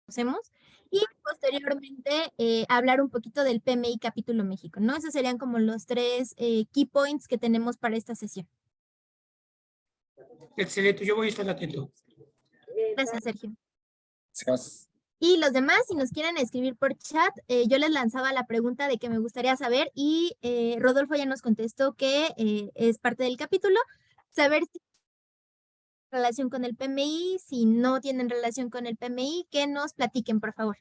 conocemos, y posteriormente hablar un poquito del PMI Capítulo México, ¿no? Esos serían como los tres key points que tenemos para esta sesión. Excelente, yo voy a estar atento. Gracias, Sergio. Gracias. Y los demás, si nos quieren escribir por chat, yo les lanzaba la pregunta de que me gustaría saber y Rodolfo ya nos contestó que es parte del capítulo, saber si tienen relación con el PMI, si no tienen relación con el PMI, que nos platiquen, por favor.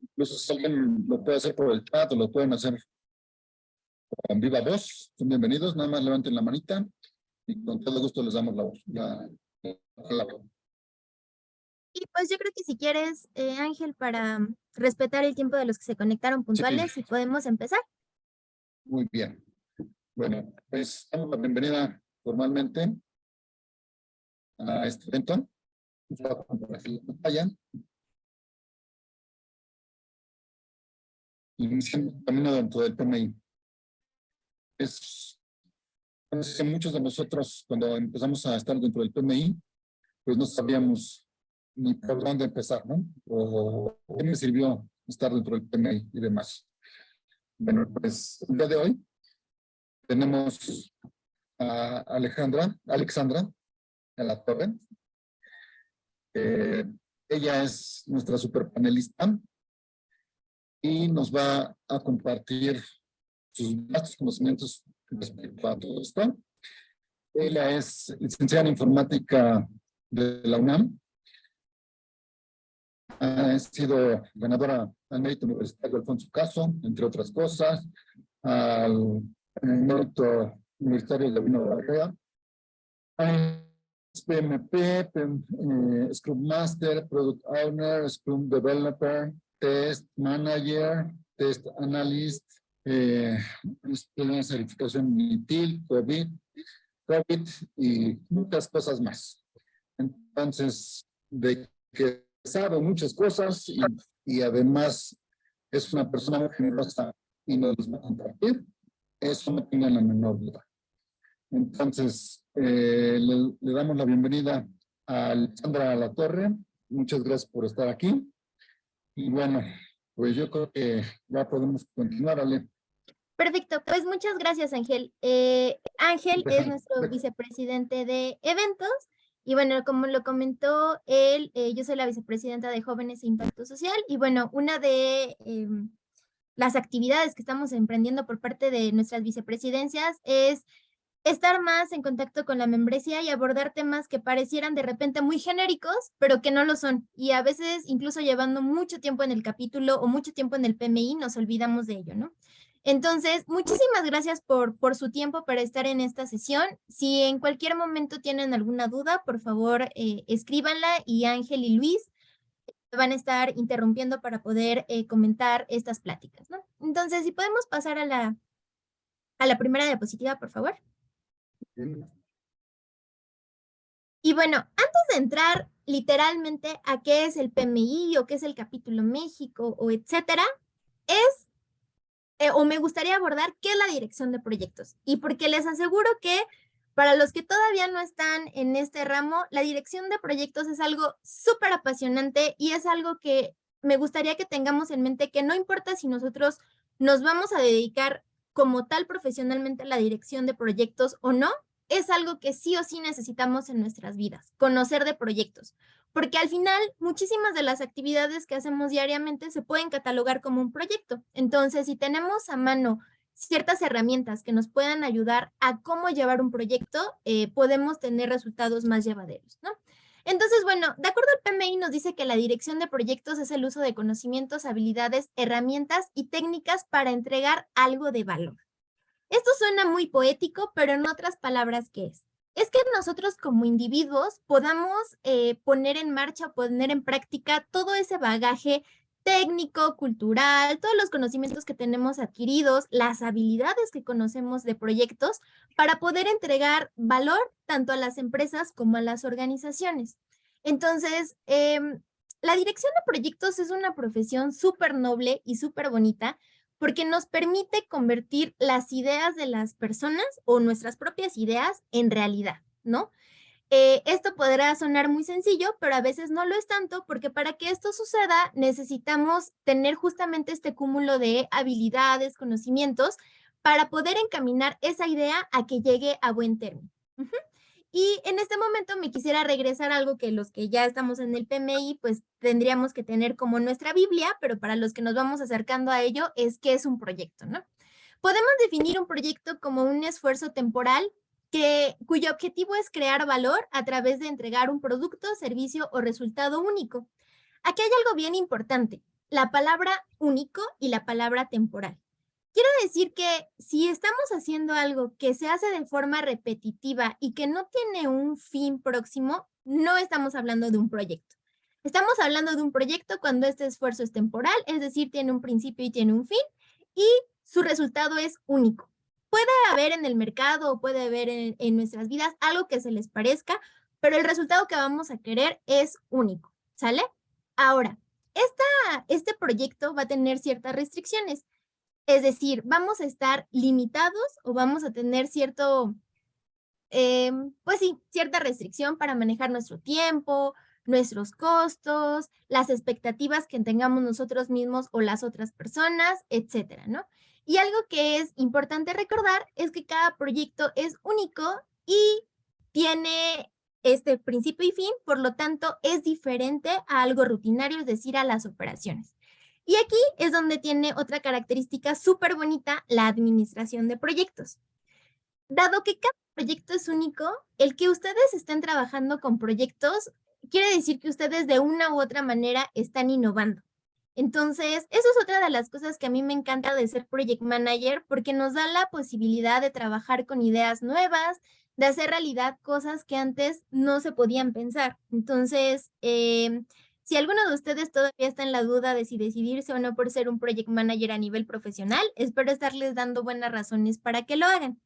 Incluso si alguien lo puede hacer por el chat o lo pueden hacer con viva voz, son bienvenidos, nada más levanten la manita y con todo gusto les damos la voz. La voz. Y pues yo creo que si quieres, Ángel, para respetar el tiempo de los que se conectaron puntuales, si podemos empezar. Muy bien. Bueno, pues damos la bienvenida formalmente a este evento. Voy a compartir la pantalla. Iniciando el camino dentro del PMI. Muchos de nosotros, cuando empezamos a estar dentro del PMI, pues no sabíamos ni por dónde empezar, ¿no? O qué me sirvió estar dentro del PMI y demás. Bueno, pues el día de hoy tenemos a Alexandra Alatorre. Ella es nuestra super panelista y nos va a compartir sus vastos conocimientos respecto a todo esto. Ella es licenciada en informática de la UNAM. Ha sido ganadora al mérito universitario Alfonso Caso, entre otras cosas, al mérito universitario de la Universidad es PMP, Scrum Master, Product Owner, Scrum Developer, Test Manager, Test Analyst, una certificación ITIL, COVID y muchas cosas más. Entonces, de que sabe muchas cosas y además es una persona muy generosa y nos va a compartir, eso no tengan la menor duda. Entonces, le damos la bienvenida a Alexandra Alatorre. Muchas gracias por estar aquí. Y bueno, pues yo creo que ya podemos continuar, Ale. Perfecto, pues muchas gracias, Ángel. Ángel es nuestro vicepresidente de eventos y bueno, como lo comentó él, yo soy la vicepresidenta de Jóvenes e Impacto Social y bueno, una de las actividades que estamos emprendiendo por parte de nuestras vicepresidencias es estar más en contacto con la membresía y abordar temas que parecieran de repente muy genéricos, pero que no lo son. Y a veces, incluso llevando mucho tiempo en el capítulo o mucho tiempo en el PMI, nos olvidamos de ello, ¿no? Entonces, muchísimas gracias por su tiempo para estar en esta sesión. Si en cualquier momento tienen alguna duda, por favor, escríbanla y Ángel y Luis van a estar interrumpiendo para poder comentar estas pláticas, ¿no? Entonces, si podemos pasar a la primera diapositiva, por favor. Y bueno, antes de entrar literalmente a qué es el PMI o qué es el Capítulo México o etcétera, o me gustaría abordar qué es la dirección de proyectos. Y porque les aseguro que para los que todavía no están en este ramo, la dirección de proyectos es algo súper apasionante y es algo que me gustaría que tengamos en mente que no importa si nosotros nos vamos a dedicar como tal profesionalmente a la dirección de proyectos o no, es algo que sí o sí necesitamos en nuestras vidas, conocer de proyectos. Porque al final, muchísimas de las actividades que hacemos diariamente se pueden catalogar como un proyecto. Entonces, si tenemos a mano ciertas herramientas que nos puedan ayudar a cómo llevar un proyecto, podemos tener resultados más llevaderos, ¿no? Entonces, bueno, de acuerdo al PMI nos dice que la dirección de proyectos es el uso de conocimientos, habilidades, herramientas y técnicas para entregar algo de valor. Esto suena muy poético, pero en otras palabras, ¿qué es? Es que nosotros como individuos podamos poner en marcha, poner en práctica todo ese bagaje técnico, cultural, todos los conocimientos que tenemos adquiridos, las habilidades que conocemos de proyectos para poder entregar valor tanto a las empresas como a las organizaciones. Entonces, la dirección de proyectos es una profesión súper noble y súper bonita porque nos permite convertir las ideas de las personas o nuestras propias ideas en realidad, ¿no? Esto podrá sonar muy sencillo, pero a veces no lo es tanto, porque para que esto suceda necesitamos tener justamente este cúmulo de habilidades, conocimientos, para poder encaminar esa idea a que llegue a buen término. Ujú. Y en este momento me quisiera regresar a algo que los que ya estamos en el PMI, pues tendríamos que tener como nuestra Biblia, pero para los que nos vamos acercando a ello es qué es un proyecto, ¿no? Podemos definir un proyecto como un esfuerzo temporal cuyo objetivo es crear valor a través de entregar un producto, servicio o resultado único. Aquí hay algo bien importante, la palabra único y la palabra temporal. Quiero decir que si estamos haciendo algo que se hace de forma repetitiva y que no tiene un fin próximo, no estamos hablando de un proyecto. Estamos hablando de un proyecto cuando este esfuerzo es temporal, es decir, tiene un principio y tiene un fin, y su resultado es único. Puede haber en el mercado o puede haber en nuestras vidas algo que se les parezca, pero el resultado que vamos a querer es único, ¿sale? Ahora, este proyecto va a tener ciertas restricciones. Es decir, vamos a estar limitados o vamos a tener pues sí, cierta restricción para manejar nuestro tiempo, nuestros costos, las expectativas que tengamos nosotros mismos o las otras personas, etcétera, ¿no? Y algo que es importante recordar es que cada proyecto es único y tiene este principio y fin, por lo tanto, es diferente a algo rutinario, es decir, a las operaciones. Y aquí es donde tiene otra característica súper bonita, la administración de proyectos. Dado que cada proyecto es único, el que ustedes estén trabajando con proyectos quiere decir que ustedes de una u otra manera están innovando. Entonces, eso es otra de las cosas que a mí me encanta de ser project manager, porque nos da la posibilidad de trabajar con ideas nuevas, de hacer realidad cosas que antes no se podían pensar. Entonces, si alguno de ustedes todavía está en la duda de si decidirse o no por ser un project manager a nivel profesional, espero estarles dando buenas razones para que lo hagan.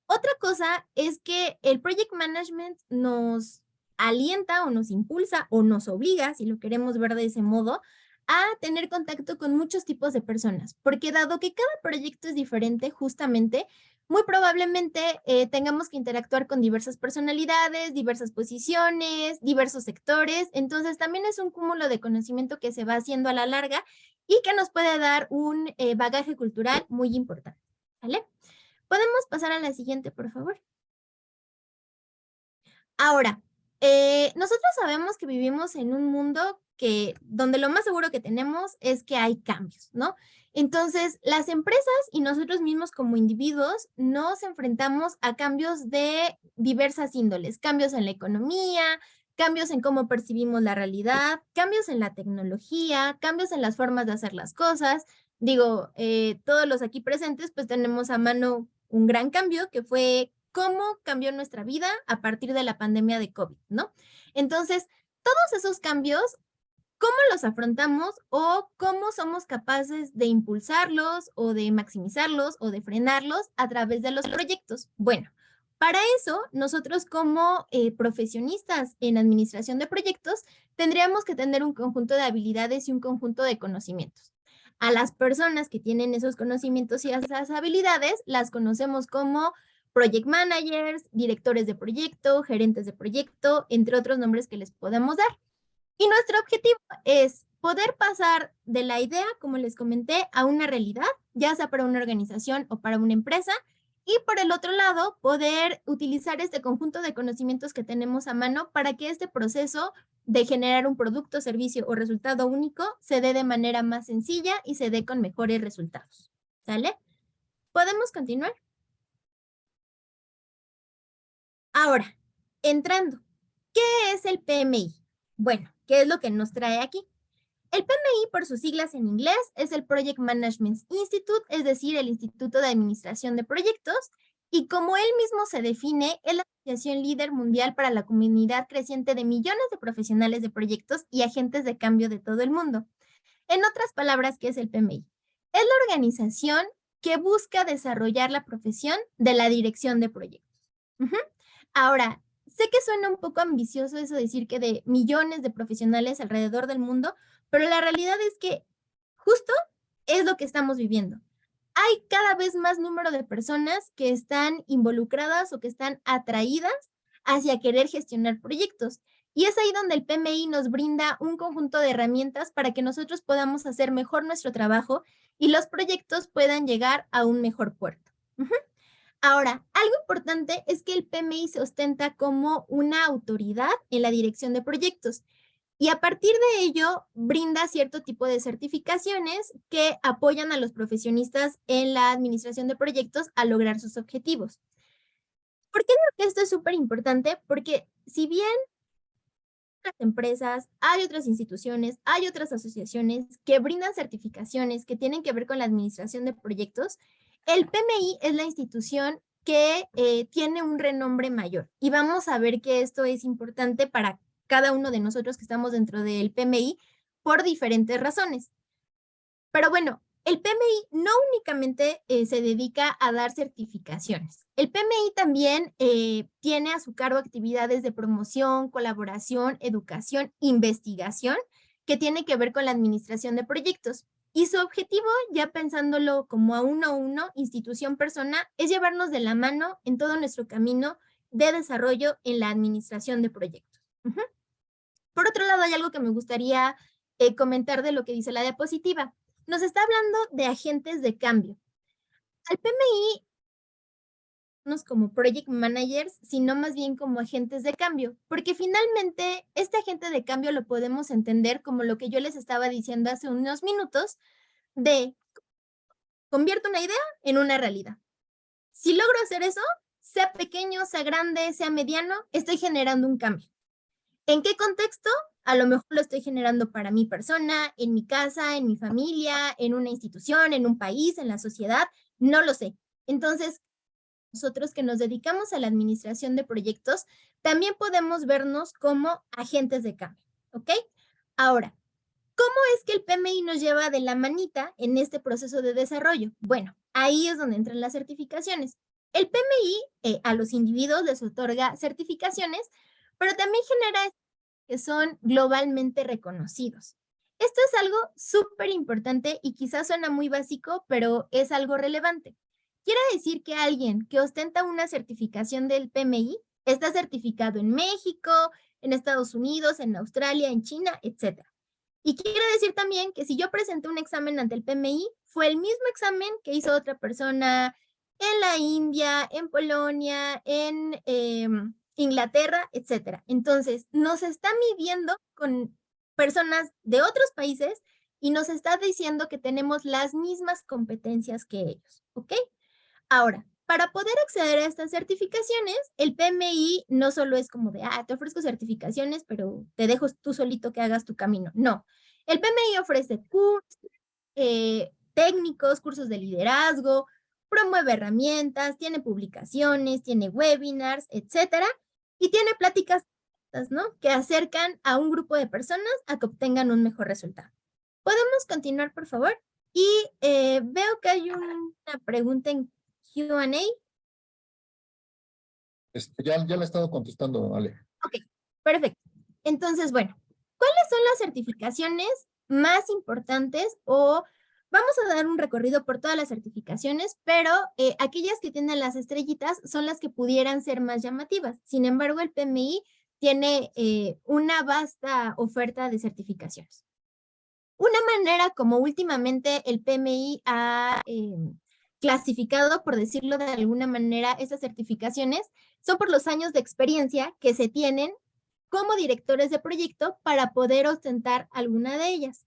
Otra cosa es que el project management nos alienta o nos impulsa o nos obliga, si lo queremos ver de ese modo, a tener contacto con muchos tipos de personas, porque dado que cada proyecto es diferente, justamente, muy probablemente tengamos que interactuar con diversas personalidades, diversas posiciones, diversos sectores, entonces también es un cúmulo de conocimiento que se va haciendo a la larga y que nos puede dar un bagaje cultural muy importante, ¿vale? ¿Podemos pasar a la siguiente, por favor? Ahora, nosotros sabemos que vivimos en un mundo donde lo más seguro que tenemos es que hay cambios, ¿no? Entonces, las empresas y nosotros mismos como individuos nos enfrentamos a cambios de diversas índoles, cambios en la economía, cambios en cómo percibimos la realidad, cambios en la tecnología, cambios en las formas de hacer las cosas. Digo, todos los aquí presentes pues tenemos a mano un gran cambio que fue cómo cambió nuestra vida a partir de la pandemia de COVID, ¿no? Entonces, todos esos cambios, ¿cómo los afrontamos o cómo somos capaces de impulsarlos o de maximizarlos o de frenarlos a través de los proyectos? Bueno, para eso, nosotros como profesionistas en administración de proyectos, tendríamos que tener un conjunto de habilidades y un conjunto de conocimientos. A las personas que tienen esos conocimientos y esas habilidades, las conocemos como project managers, directores de proyecto, gerentes de proyecto, entre otros nombres que les podemos dar. Y nuestro objetivo es poder pasar de la idea, como les comenté, a una realidad, ya sea para una organización o para una empresa, y por el otro lado, poder utilizar este conjunto de conocimientos que tenemos a mano para que este proceso de generar un producto, servicio o resultado único se dé de manera más sencilla y se dé con mejores resultados. ¿Sale? ¿Podemos continuar? Ahora, entrando, ¿qué es el PMI? Bueno, ¿qué es lo que nos trae aquí? El PMI, por sus siglas en inglés, es el Project Management Institute, es decir, el Instituto de Administración de Proyectos, y como él mismo se define, es la asociación líder mundial para la comunidad creciente de millones de profesionales de proyectos y agentes de cambio de todo el mundo. En otras palabras, ¿qué es el PMI? Es la organización que busca desarrollar la profesión de la dirección de proyectos. Ujú. Ahora, sé que suena un poco ambicioso eso de decir que de millones de profesionales alrededor del mundo, pero la realidad es que justo es lo que estamos viviendo. Hay cada vez más número de personas que están involucradas o que están atraídas hacia querer gestionar proyectos. Y es ahí donde el PMI nos brinda un conjunto de herramientas para que nosotros podamos hacer mejor nuestro trabajo y los proyectos puedan llegar a un mejor puerto. Ahora, algo importante es que el PMI se ostenta como una autoridad en la dirección de proyectos y a partir de ello brinda cierto tipo de certificaciones que apoyan a los profesionistas en la administración de proyectos a lograr sus objetivos. ¿Por qué digo que esto es súper importante? Porque si bien otras empresas, hay otras instituciones, hay otras asociaciones que brindan certificaciones que tienen que ver con la administración de proyectos, el PMI es la institución que tiene un renombre mayor. Y vamos a ver que esto es importante para cada uno de nosotros que estamos dentro del PMI por diferentes razones. Pero bueno, el PMI no únicamente se dedica a dar certificaciones. El PMI también tiene a su cargo actividades de promoción, colaboración, educación, investigación, que tiene que ver con la administración de proyectos. Y su objetivo, ya pensándolo como a uno, institución, persona, es llevarnos de la mano en todo nuestro camino de desarrollo en la administración de proyectos. Por otro lado, hay algo que me gustaría comentar de lo que dice la diapositiva. Nos está hablando de agentes de cambio. Al PMI no es como project managers, sino más bien como agentes de cambio, porque finalmente este agente de cambio lo podemos entender como lo que yo les estaba diciendo hace unos minutos, de convierto una idea en una realidad. Si logro hacer eso, sea pequeño, sea grande, sea mediano, estoy generando un cambio. ¿En qué contexto? A lo mejor lo estoy generando para mi persona, en mi casa, en mi familia, en una institución, en un país, en la sociedad, no lo sé. Entonces, nosotros que nos dedicamos a la administración de proyectos, también podemos vernos como agentes de cambio, ¿ok? Ahora, ¿cómo es que el PMI nos lleva de la manita en este proceso de desarrollo? Bueno, ahí es donde entran las certificaciones. El PMI a los individuos les otorga certificaciones, pero también genera que son globalmente reconocidos. Esto es algo súper importante y quizás suena muy básico, pero es algo relevante. Quiere decir que alguien que ostenta una certificación del PMI está certificado en México, en Estados Unidos, en Australia, en China, etc. Y quiere decir también que si yo presenté un examen ante el PMI, fue el mismo examen que hizo otra persona en la India, en Polonia, en Inglaterra, etcétera. Entonces, nos está midiendo con personas de otros países y nos está diciendo que tenemos las mismas competencias que ellos, ¿ok? Ahora, para poder acceder a estas certificaciones, el PMI no solo es como de, te ofrezco certificaciones, pero te dejo tú solito que hagas tu camino. No, el PMI ofrece cursos técnicos, cursos de liderazgo, promueve herramientas, tiene publicaciones, tiene webinars, etcétera, y tiene pláticas, ¿no? Que acercan a un grupo de personas a que obtengan un mejor resultado. ¿Podemos continuar, por favor? Y veo que hay una pregunta en Q&A. Ya le he estado contestando, Ale. Ok, perfecto. Entonces, bueno, ¿cuáles son las certificaciones más importantes? O vamos a dar un recorrido por todas las certificaciones, pero aquellas que tienen las estrellitas son las que pudieran ser más llamativas. Sin embargo, el PMI tiene una vasta oferta de certificaciones. Una manera como últimamente el PMI ha clasificado, por decirlo de alguna manera, esas certificaciones son por los años de experiencia que se tienen como directores de proyecto para poder ostentar alguna de ellas.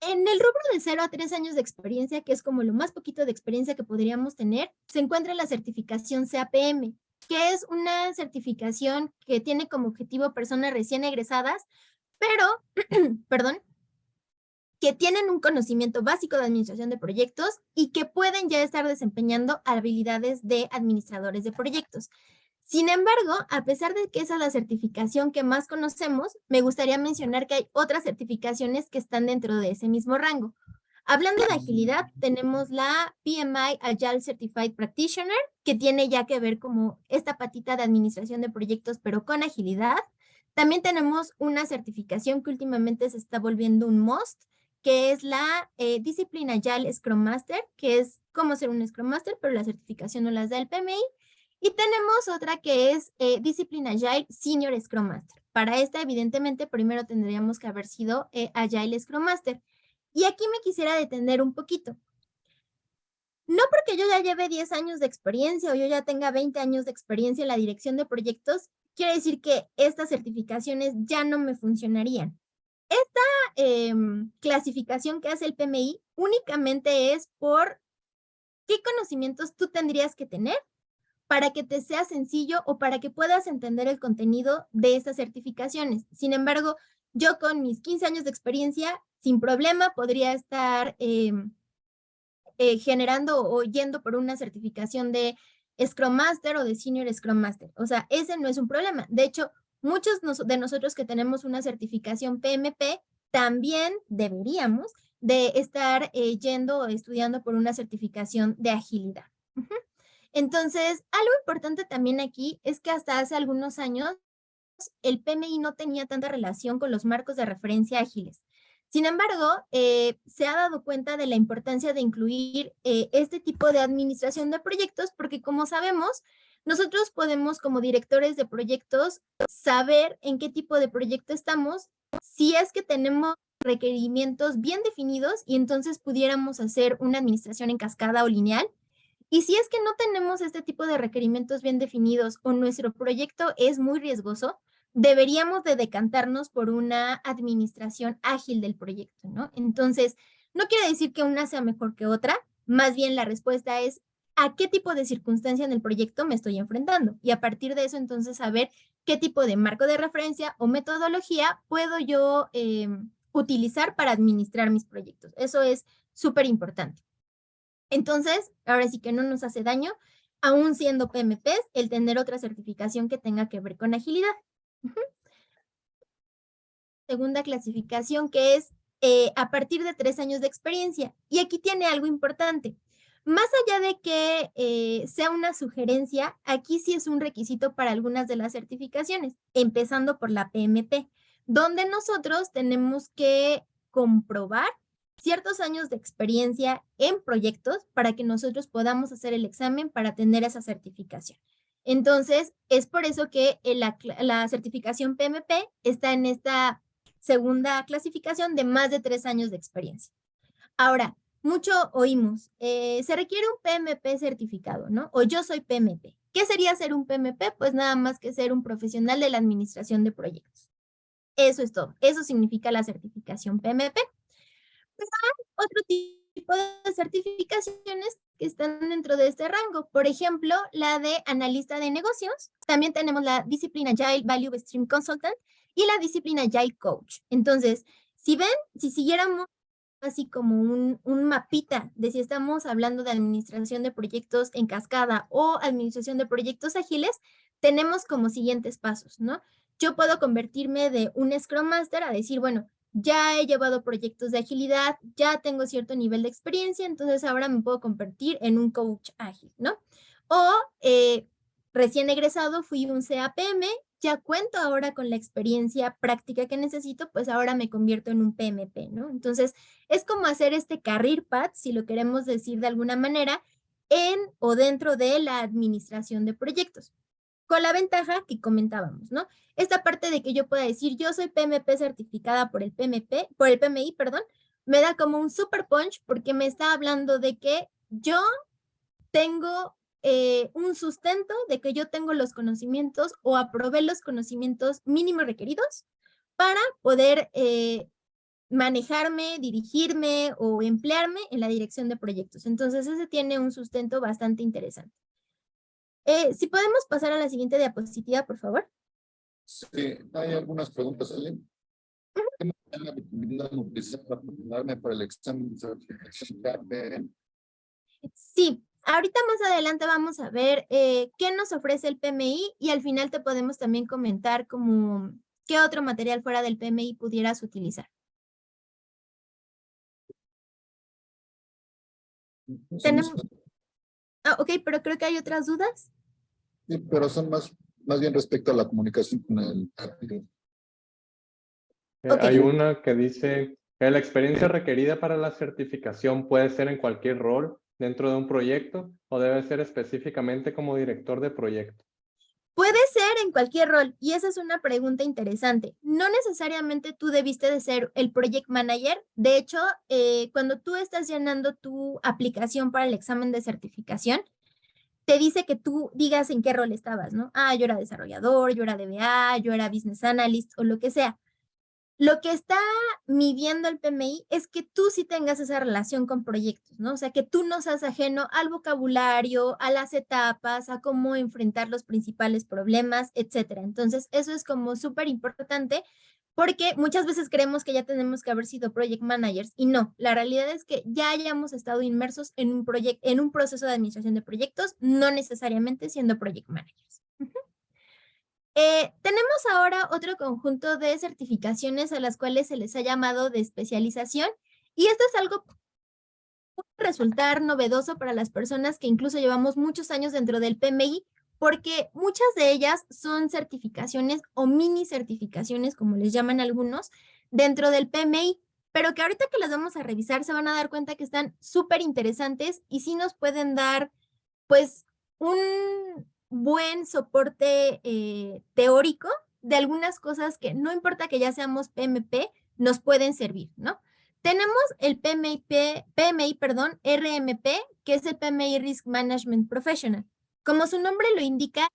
En el rubro de 0 a 3 años de experiencia, que es como lo más poquito de experiencia que podríamos tener, se encuentra la certificación CAPM, que es una certificación que tiene como objetivo personas recién egresadas, pero, perdón, que tienen un conocimiento básico de administración de proyectos y que pueden ya estar desempeñando habilidades de administradores de proyectos. Sin embargo, a pesar de que esa es la certificación que más conocemos, me gustaría mencionar que hay otras certificaciones que están dentro de ese mismo rango. Hablando de agilidad, tenemos la PMI Agile Certified Practitioner, que tiene ya que ver como esta patita de administración de proyectos, pero con agilidad. También tenemos una certificación que últimamente se está volviendo un must, que es la Discipline Agile Scrum Master, que es cómo ser un Scrum Master, pero la certificación no las da el PMI. Y tenemos otra que es Discipline Agile Senior Scrum Master. Para esta, evidentemente, primero tendríamos que haber sido Agile Scrum Master. Y aquí me quisiera detener un poquito. No porque yo ya lleve 10 años de experiencia o yo ya tenga 20 años de experiencia en la dirección de proyectos, quiere decir que estas certificaciones ya no me funcionarían. Esta clasificación que hace el PMI únicamente es por qué conocimientos tú tendrías que tener para que te sea sencillo o para que puedas entender el contenido de estas certificaciones. Sin embargo, yo con mis 15 años de experiencia, sin problema, podría estar generando o yendo por una certificación de Scrum Master o de Senior Scrum Master. O sea, ese no es un problema. De hecho, muchos de nosotros que tenemos una certificación PMP, también deberíamos de estar yendo o estudiando por una certificación de agilidad. Entonces, algo importante también aquí es que hasta hace algunos años el PMI no tenía tanta relación con los marcos de referencia ágiles. Sin embargo, se ha dado cuenta de la importancia de incluir este tipo de administración de proyectos porque, como sabemos, nosotros podemos, como directores de proyectos, saber en qué tipo de proyecto estamos, si es que tenemos requerimientos bien definidos y entonces pudiéramos hacer una administración en cascada o lineal. Y si es que no tenemos este tipo de requerimientos bien definidos o nuestro proyecto es muy riesgoso, deberíamos de decantarnos por una administración ágil del proyecto, ¿no? Entonces, no quiere decir que una sea mejor que otra, más bien la respuesta es a qué tipo de circunstancia en el proyecto me estoy enfrentando y a partir de eso entonces saber qué tipo de marco de referencia o metodología puedo yo utilizar para administrar mis proyectos. Eso es súper importante. Entonces, ahora sí que no nos hace daño, aún siendo PMPs, el tener otra certificación que tenga que ver con agilidad. Segunda clasificación que es a partir de 3 años de experiencia. Y aquí tiene algo importante. Más allá de que sea una sugerencia, aquí sí es un requisito para algunas de las certificaciones, empezando por la PMP, donde nosotros tenemos que comprobar ciertos años de experiencia en proyectos para que nosotros podamos hacer el examen para tener esa certificación. Entonces, es por eso que la certificación PMP está en esta segunda clasificación de más de 3 años de experiencia. Ahora, mucho oímos, se requiere un PMP certificado, ¿no? O yo soy PMP. ¿Qué sería ser un PMP? Pues nada más que ser un profesional de la administración de proyectos. Eso es todo. Eso significa la certificación PMP. Pues hay otro tipo de certificaciones que están dentro de este rango. Por ejemplo, la de analista de negocios. También tenemos la Discipline Agile Value Stream Consultant y la Discipline Agile Coach. Entonces, si ven, si siguiéramos así como un mapita de si estamos hablando de administración de proyectos en cascada o administración de proyectos ágiles, tenemos como siguientes pasos, ¿no? Yo puedo convertirme de un Scrum Master a decir, bueno, ya he llevado proyectos de agilidad, ya tengo cierto nivel de experiencia, entonces ahora me puedo convertir en un coach ágil, ¿no? O recién egresado fui un CAPM, ya cuento ahora con la experiencia práctica que necesito, pues ahora me convierto en un PMP, ¿no? Entonces, es como hacer este career path, si lo queremos decir de alguna manera, en o dentro de la administración de proyectos. Con la ventaja que comentábamos, ¿no? Esta parte de que yo pueda decir, yo soy PMP certificada por el PMI, perdón, me da como un super punch porque me está hablando de que yo tengo un sustento de que yo tengo los conocimientos o aprobé los conocimientos mínimos requeridos para poder manejarme, dirigirme o emplearme en la dirección de proyectos. Entonces, ese tiene un sustento bastante interesante. Si podemos pasar a la siguiente diapositiva, por favor. Sí, hay algunas preguntas, ¿Ellen? ¿Qué me da la posibilidad de movilizar para prepararme para el examen de certificación KPM? Sí, ahorita más adelante vamos a ver qué nos ofrece el PMI y al final te podemos también comentar como qué otro material fuera del PMI pudieras utilizar. Tenemos... ok, pero creo que hay otras dudas. Sí, pero son más bien respecto a la comunicación con el Ok. Hay una que dice que la experiencia requerida para la certificación puede ser en cualquier rol, dentro de un proyecto o debe ser específicamente como director de proyecto? Puede ser en cualquier rol, y esa es una pregunta interesante. No necesariamente tú debiste de ser el project manager. De hecho, cuando tú estás llenando tu aplicación para el examen de certificación, te dice que tú digas en qué rol estabas, ¿no? Ah, yo era desarrollador, yo era DBA, yo era business analyst o lo que sea. Lo que está midiendo el PMI es que tú sí tengas esa relación con proyectos, ¿no? O sea, que tú no seas ajeno al vocabulario, a las etapas, a cómo enfrentar los principales problemas, etcétera. Entonces, eso es como súper importante porque muchas veces creemos que ya tenemos que haber sido project managers y no, la realidad es que ya hayamos estado inmersos en un proceso de administración de proyectos, no necesariamente siendo project managers. Tenemos ahora otro conjunto de certificaciones a las cuales se les ha llamado de especialización y esto es algo que puede resultar novedoso para las personas que incluso llevamos muchos años dentro del PMI porque muchas de ellas son certificaciones o mini certificaciones, como les llaman algunos, dentro del PMI, pero que ahorita que las vamos a revisar se van a dar cuenta que están súper interesantes y sí nos pueden dar pues un buen soporte teórico de algunas cosas que no importa que ya seamos PMP, nos pueden servir, ¿no? Tenemos el PMI, perdón, RMP, que es el PMI Risk Management Professional. Como su nombre lo indica,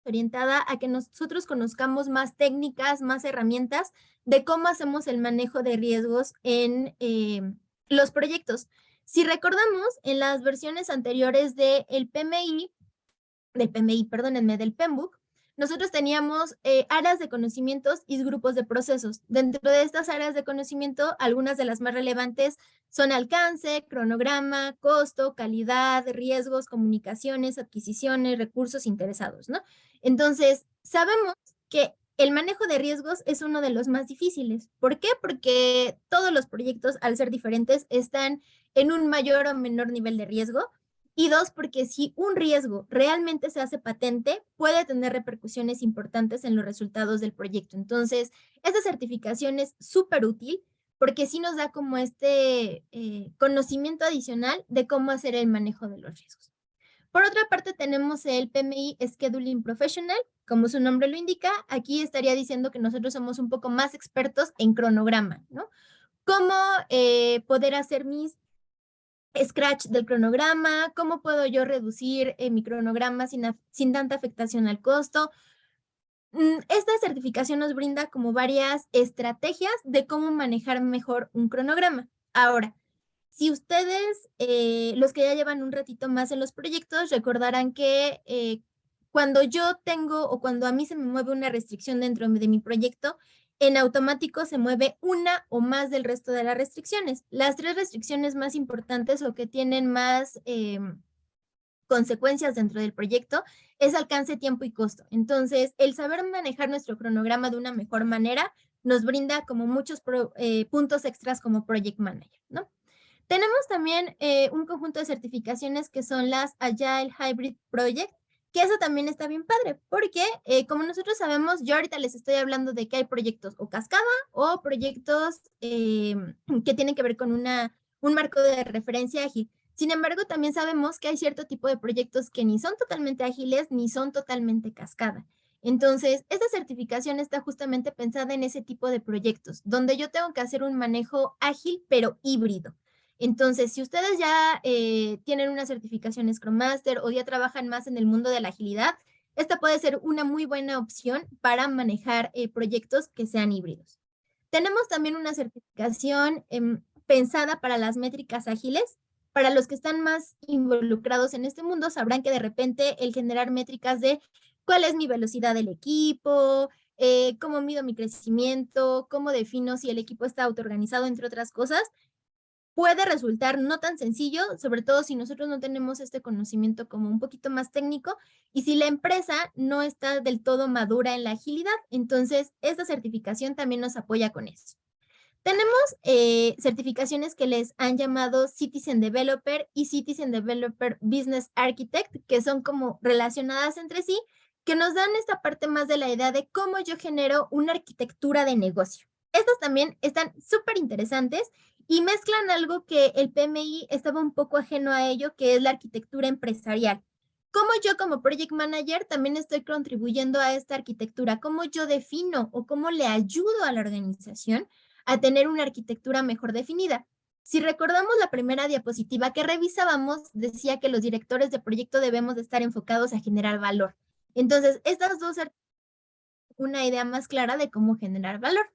orientada a que nosotros conozcamos más técnicas, más herramientas de cómo hacemos el manejo de riesgos en los proyectos. Si recordamos, en las versiones anteriores del PMI, perdónenme, del PMBOK, nosotros teníamos áreas de conocimientos y grupos de procesos. Dentro de estas áreas de conocimiento, algunas de las más relevantes son alcance, cronograma, costo, calidad, riesgos, comunicaciones, adquisiciones, recursos interesados, ¿no? Entonces, sabemos que el manejo de riesgos es uno de los más difíciles. ¿Por qué? Porque todos los proyectos, al ser diferentes, están en un mayor o menor nivel de riesgo. Y dos, porque si un riesgo realmente se hace patente, puede tener repercusiones importantes en los resultados del proyecto. Entonces, esta certificación es súper útil porque sí nos da como este conocimiento adicional de cómo hacer el manejo de los riesgos. Por otra parte, tenemos el PMI Scheduling Professional. Como su nombre lo indica, aquí estaría diciendo que nosotros somos un poco más expertos en cronograma, ¿no? Cómo poder hacer mis scratch del cronograma, cómo puedo yo reducir mi cronograma sin tanta afectación al costo. Esta certificación nos brinda como varias estrategias de cómo manejar mejor un cronograma. Ahora, si ustedes, los que ya llevan un ratito más en los proyectos, recordarán que cuando yo tengo o cuando a mí se me mueve una restricción dentro de mi proyecto, en automático se mueve una o más del resto de las restricciones. Las 3 restricciones más importantes o que tienen más consecuencias dentro del proyecto es alcance, tiempo y costo. Entonces, el saber manejar nuestro cronograma de una mejor manera nos brinda como muchos puntos extras como project manager, ¿no? Tenemos también un conjunto de certificaciones que son las Agile Hybrid Project, que eso también está bien padre, porque como nosotros sabemos, yo ahorita les estoy hablando de que hay proyectos o cascada o proyectos que tienen que ver con un marco de referencia ágil. Sin embargo, también sabemos que hay cierto tipo de proyectos que ni son totalmente ágiles ni son totalmente cascada. Entonces, esta certificación está justamente pensada en ese tipo de proyectos, donde yo tengo que hacer un manejo ágil, pero híbrido. Entonces, si ustedes ya tienen una certificación Scrum Master o ya trabajan más en el mundo de la agilidad, esta puede ser una muy buena opción para manejar proyectos que sean híbridos. Tenemos también una certificación pensada para las métricas ágiles. Para los que están más involucrados en este mundo, sabrán que de repente el generar métricas de cuál es mi velocidad del equipo, cómo mido mi crecimiento, cómo defino si el equipo está autoorganizado, entre otras cosas, puede resultar no tan sencillo, sobre todo si nosotros no tenemos este conocimiento como un poquito más técnico y si la empresa no está del todo madura en la agilidad. Entonces, esta certificación también nos apoya con eso. Tenemos certificaciones que les han llamado Citizen Developer y Citizen Developer Business Architect, que son como relacionadas entre sí, que nos dan esta parte más de la idea de cómo yo genero una arquitectura de negocio. Estas también están súper interesantes y mezclan algo que el PMI estaba un poco ajeno a ello, que es la arquitectura empresarial. Cómo yo como project manager también estoy contribuyendo a esta arquitectura, cómo yo defino o cómo le ayudo a la organización a tener una arquitectura mejor definida. Si recordamos la primera diapositiva que revisábamos, decía que los directores de proyecto debemos de estar enfocados a generar valor. Entonces, estas dos son una idea más clara de cómo generar valor.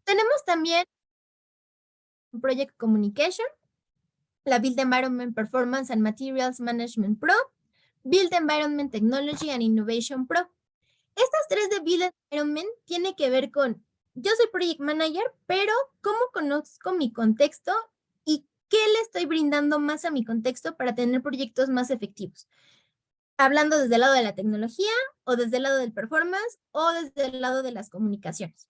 Tenemos también Project Communication, la Build Environment Performance and Materials Management Pro, Build Environment Technology and Innovation Pro. Estas tres de Build Environment tiene que ver con, yo soy Project Manager, pero ¿cómo conozco mi contexto y qué le estoy brindando más a mi contexto para tener proyectos más efectivos? Hablando desde el lado de la tecnología, o desde el lado del performance, o desde el lado de las comunicaciones.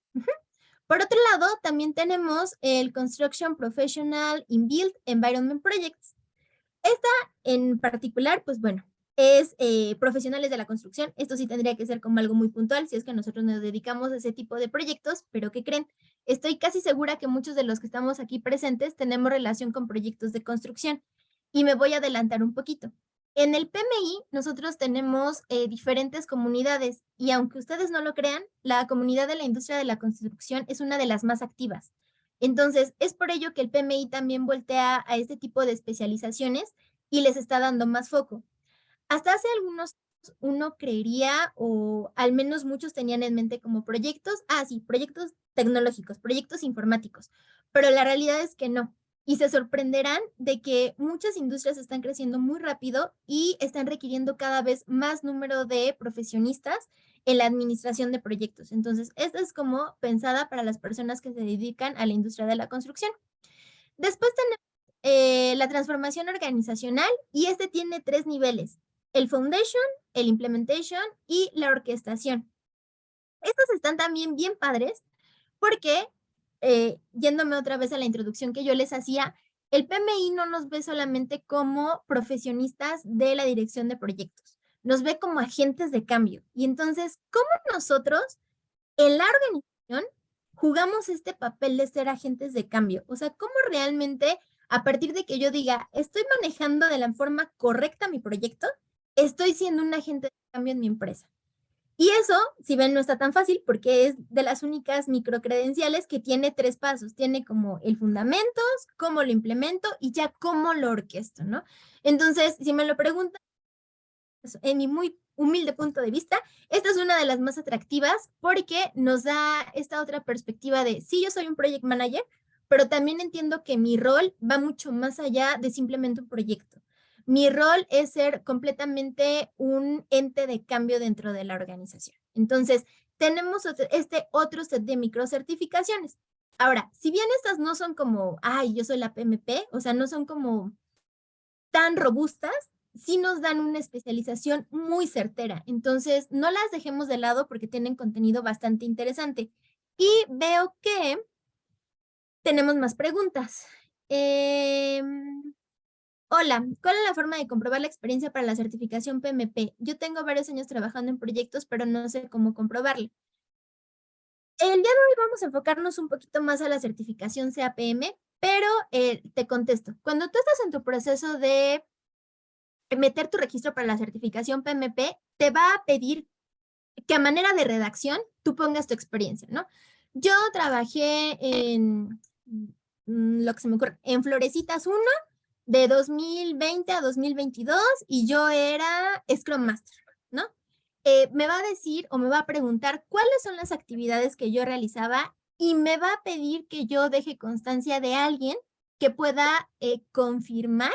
Por otro lado, también tenemos el Construction Professional in Build Environment Projects. Esta en particular, pues bueno, es profesionales de la construcción. Esto sí tendría que ser como algo muy puntual, si es que nosotros nos dedicamos a ese tipo de proyectos, pero ¿qué creen? Estoy casi segura que muchos de los que estamos aquí presentes tenemos relación con proyectos de construcción. Y me voy a adelantar un poquito. En el PMI nosotros tenemos diferentes comunidades y aunque ustedes no lo crean, la comunidad de la industria de la construcción es una de las más activas. Entonces, es por ello que el PMI también voltea a este tipo de especializaciones y les está dando más foco. Hasta hace algunos uno creería, o al menos muchos tenían en mente como proyectos, proyectos tecnológicos, proyectos informáticos, pero la realidad es que no. Y se sorprenderán de que muchas industrias están creciendo muy rápido y están requiriendo cada vez más número de profesionistas en la administración de proyectos. Entonces, esta es como pensada para las personas que se dedican a la industria de la construcción. Después tenemos la transformación organizacional y este tiene 3 niveles: el foundation, el implementation y la orquestación. Estos están también bien padres porque, yéndome otra vez a la introducción que yo les hacía, el PMI no nos ve solamente como profesionistas de la dirección de proyectos, nos ve como agentes de cambio. Y entonces, ¿cómo nosotros en la organización jugamos este papel de ser agentes de cambio? O sea, ¿cómo realmente, a partir de que yo diga, estoy manejando de la forma correcta mi proyecto, estoy siendo un agente de cambio en mi empresa? Y eso, si ven, no está tan fácil porque es de las únicas microcredenciales que tiene 3 pasos. Tiene como el fundamentos, cómo lo implemento y ya cómo lo orquesto, ¿no? Entonces, si me lo preguntan, en mi muy humilde punto de vista, esta es una de las más atractivas porque nos da esta otra perspectiva de, sí, yo soy un project manager, pero también entiendo que mi rol va mucho más allá de simplemente un proyecto. Mi rol es ser completamente un ente de cambio dentro de la organización. Entonces, tenemos este otro set de microcertificaciones. Ahora, si bien estas no son como, ay, yo soy la PMP, o sea, no son como tan robustas, sí nos dan una especialización muy certera. Entonces, no las dejemos de lado porque tienen contenido bastante interesante. Y veo que tenemos más preguntas. Hola, ¿cuál es la forma de comprobar la experiencia para la certificación PMP? Yo tengo varios años trabajando en proyectos, pero no sé cómo comprobarlo. El día de hoy vamos a enfocarnos un poquito más a la certificación CAPM, pero te contesto. Cuando tú estás en tu proceso de meter tu registro para la certificación PMP, te va a pedir que a manera de redacción tú pongas tu experiencia, ¿no? Yo trabajé en lo que se me ocurre, en Florecitas 1 de 2020 a 2022 y yo era Scrum Master, ¿no? Me va a decir o me va a preguntar cuáles son las actividades que yo realizaba y me va a pedir que yo deje constancia de alguien que pueda confirmar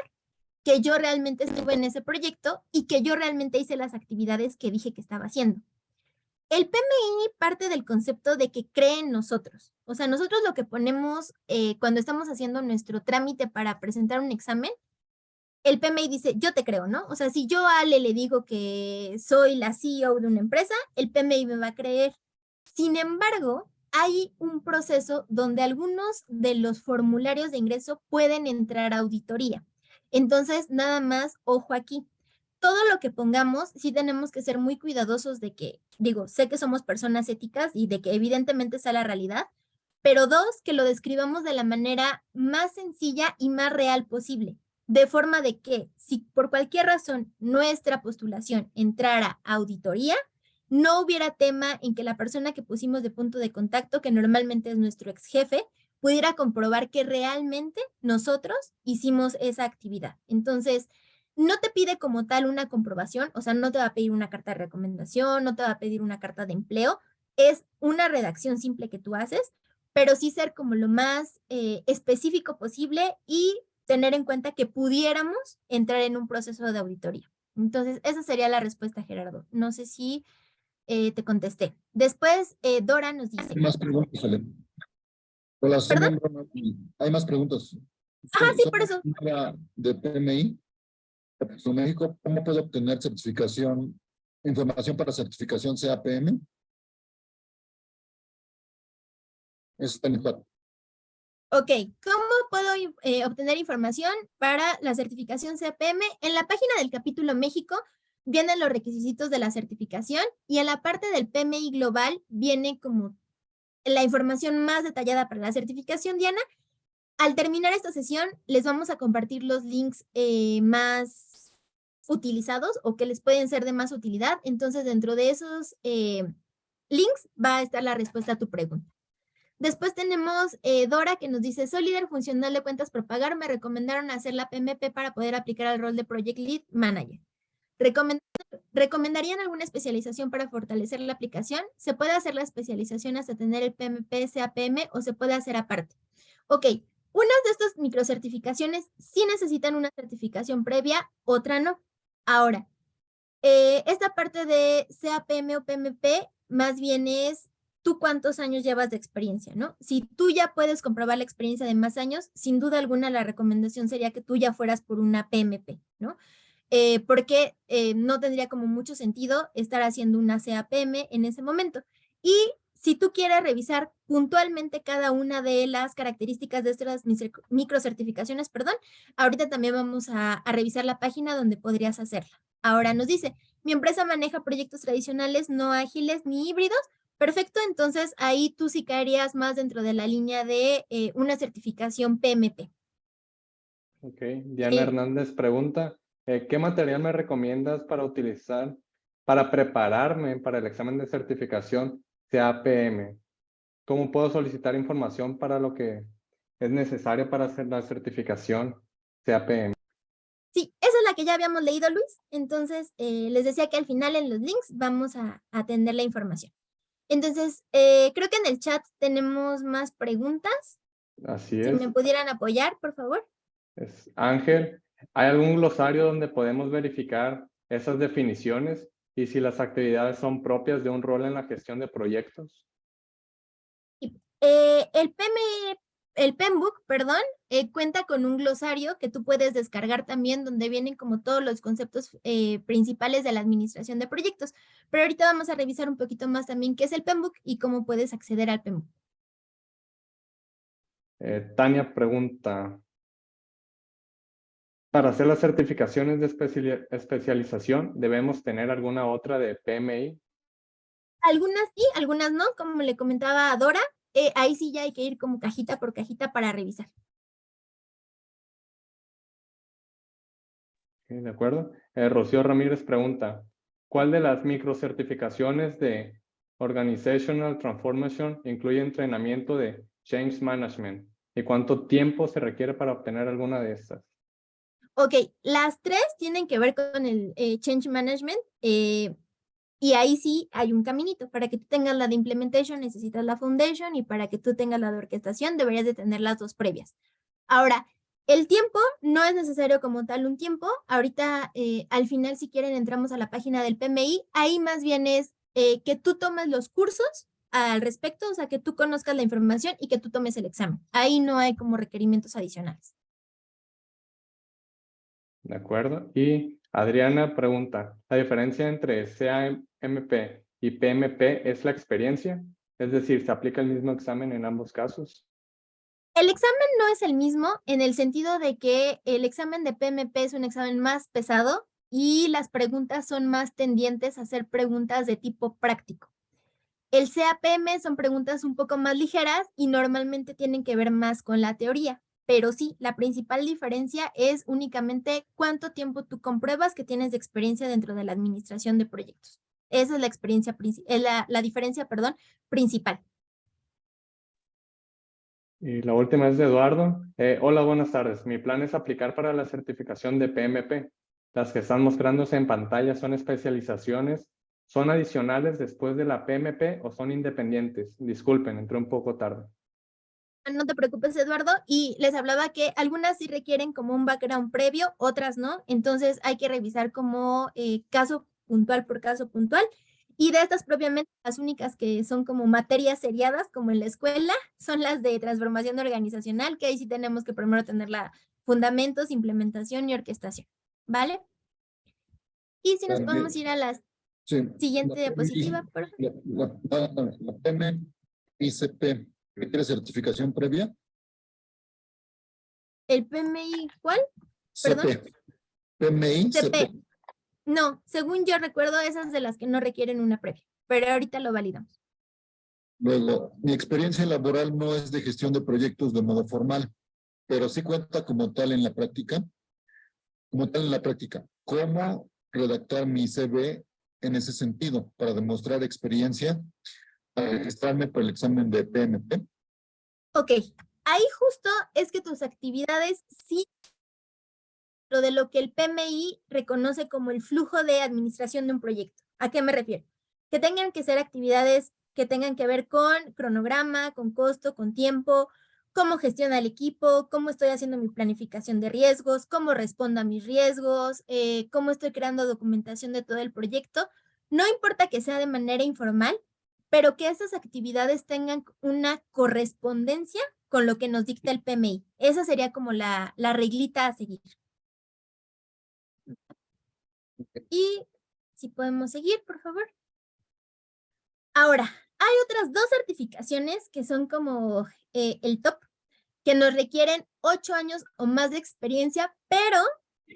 que yo realmente estuve en ese proyecto y que yo realmente hice las actividades que dije que estaba haciendo. El PMI parte del concepto de que cree en nosotros. O sea, nosotros lo que ponemos cuando estamos haciendo nuestro trámite para presentar un examen, el PMI dice, yo te creo, ¿no? O sea, si yo a Ale le digo que soy la CEO de una empresa, el PMI me va a creer. Sin embargo, hay un proceso donde algunos de los formularios de ingreso pueden entrar a auditoría. Entonces, nada más, ojo aquí. Todo lo que pongamos, sí tenemos que ser muy cuidadosos de que, digo, sé que somos personas éticas y de que evidentemente sea la realidad, pero dos, que lo describamos de la manera más sencilla y más real posible, de forma de que si por cualquier razón nuestra postulación entrara a auditoría, no hubiera tema en que la persona que pusimos de punto de contacto, que normalmente es nuestro ex jefe, pudiera comprobar que realmente nosotros hicimos esa actividad. Entonces, no te pide como tal una comprobación, o sea, no te va a pedir una carta de recomendación, no te va a pedir una carta de empleo, es una redacción simple que tú haces, pero sí ser como lo más específico posible y tener en cuenta que pudiéramos entrar en un proceso de auditoría. Entonces, esa sería la respuesta, Gerardo. No sé si te contesté. Después, Dora nos dice. Hay más preguntas, Ale. Hola, soy ¿Perdón? miembro. Hay más preguntas. Ajá, sí, Soy por eso. miembro de PMI, de México. ¿Cómo puedo obtener certificación, información para certificación CAPM? Eso está en el chat. Ok, ¿cómo puedo obtener información para la certificación CPM? En la página del capítulo México vienen los requisitos de la certificación y en la parte del PMI Global viene como la información más detallada para la certificación, Diana. Al terminar esta sesión, les vamos a compartir los links más utilizados o que les pueden ser de más utilidad. Entonces, dentro de esos links va a estar la respuesta a tu pregunta. Después tenemos Dora que nos dice, soy líder funcional de cuentas por pagar, me recomendaron hacer la PMP para poder aplicar al rol de Project Lead Manager. ¿Recomendarían alguna especialización para fortalecer la aplicación? ¿Se puede hacer la especialización hasta tener el PMP, CAPM o se puede hacer aparte? Ok, unas de estas microcertificaciones sí necesitan una certificación previa, otra no. Ahora, esta parte de CAPM o PMP más bien es tú cuántos años llevas de experiencia, ¿no? Si tú ya puedes comprobar la experiencia de más años, sin duda alguna la recomendación sería que tú ya fueras por una PMP, ¿no? Porque no tendría como mucho sentido estar haciendo una CAPM en ese momento. Y si tú quieres revisar puntualmente cada una de las características de estas microcertificaciones, perdón, ahorita también vamos a revisar la página donde podrías hacerla. Ahora nos dice, mi empresa maneja proyectos tradicionales, no ágiles ni híbridos. Perfecto, entonces ahí tú sí caerías más dentro de la línea de una certificación PMP. Ok, Diana Hernández pregunta, ¿qué material me recomiendas para utilizar para prepararme para el examen de certificación CAPM? ¿Cómo puedo solicitar información para lo que es necesario para hacer la certificación CAPM? Sí, esa es la que ya habíamos leído, Luis. Entonces, les decía que al final en los links vamos a atender la información. Entonces, creo que en el chat tenemos más preguntas. Así Si es. me pudieran apoyar, por favor. Ángel, ¿hay algún glosario donde podemos verificar esas definiciones y si las actividades son propias de un rol en la gestión de proyectos? El PMBOK, perdón, cuenta con un glosario que tú puedes descargar también donde vienen como todos los conceptos principales de la administración de proyectos. Pero ahorita vamos a revisar un poquito más también qué es el PMBOK y cómo puedes acceder al PMBOK. Tania pregunta, para hacer las certificaciones de especialización, ¿debemos tener alguna otra de PMI? Algunas sí, algunas no, como le comentaba a Dora, ahí sí ya hay que ir como cajita por cajita para revisar. ¿De acuerdo? Rocío Ramírez pregunta, ¿cuál de las microcertificaciones de Organizational Transformation incluye entrenamiento de Change Management? ¿Y cuánto tiempo se requiere para obtener alguna de estas? Ok, las tres tienen que ver con el Change Management y ahí sí hay un caminito. Para que tú tengas la de Implementation necesitas la Foundation y para que tú tengas la de Orquestación deberías de tener las dos previas. Ahora, el tiempo no es necesario como tal un tiempo. Ahorita, al final, si quieren, entramos a la página del PMI. Ahí más bien es que tú tomes los cursos al respecto, o sea, que tú conozcas la información y que tú tomes el examen. Ahí no hay como requerimientos adicionales. ¿De acuerdo? Y Adriana pregunta, ¿la diferencia entre CAMP y PMP es la experiencia? Es decir, ¿se aplica el mismo examen en ambos casos? El examen no es el mismo en el sentido de que el examen de PMP es un examen más pesado y las preguntas son más tendientes a ser preguntas de tipo práctico. El CAPM son preguntas un poco más ligeras y normalmente tienen que ver más con la teoría. Pero sí, la principal diferencia es únicamente cuánto tiempo tú compruebas que tienes de experiencia dentro de la administración de proyectos. Esa es la experiencia, la diferencia, perdón, principal. Y la última es de Eduardo. Hola, buenas tardes. Mi plan es aplicar para la certificación de PMP. Las que están mostrándose en pantalla son especializaciones. ¿Son adicionales después de la PMP o son independientes? Disculpen, entré un poco tarde. No te preocupes, Eduardo, y les hablaba que algunas sí requieren como un background previo, otras no, entonces hay que revisar como caso puntual por caso puntual, y de estas propiamente las únicas que son como materias seriadas, como en la escuela, son las de transformación organizacional, que ahí sí tenemos que primero tener la fundamentos, implementación y orquestación, ¿vale? Y si nos podemos ir a la Sí, siguiente diapositiva, por favor. La PMICP requiere certificación previa. ¿El PMI cuál? Perdón. CP. PMI, CP. No, según yo recuerdo, esas de las que no requieren una previa, pero ahorita lo validamos. Luego, mi experiencia laboral no es de gestión de proyectos de modo formal, pero sí cuenta como tal en la práctica. Como tal en la práctica, ¿cómo redactar mi CV en ese sentido para demostrar experiencia, para registrarme para el examen de PMP? Ok, ahí justo es que tus actividades sí, lo de lo que el PMI reconoce como el flujo de administración de un proyecto. ¿A qué me refiero? Que tengan que ser actividades que tengan que ver con cronograma, con costo, con tiempo, cómo gestiona el equipo, cómo estoy haciendo mi planificación de riesgos, cómo respondo a mis riesgos, cómo estoy creando documentación de todo el proyecto. No importa que sea de manera informal, pero que esas actividades tengan una correspondencia con lo que nos dicta el PMI. Esa sería como la reglita a seguir. Y si podemos seguir, por favor. Ahora, hay otras dos certificaciones que son como el top, que nos requieren 8 años o más de experiencia, pero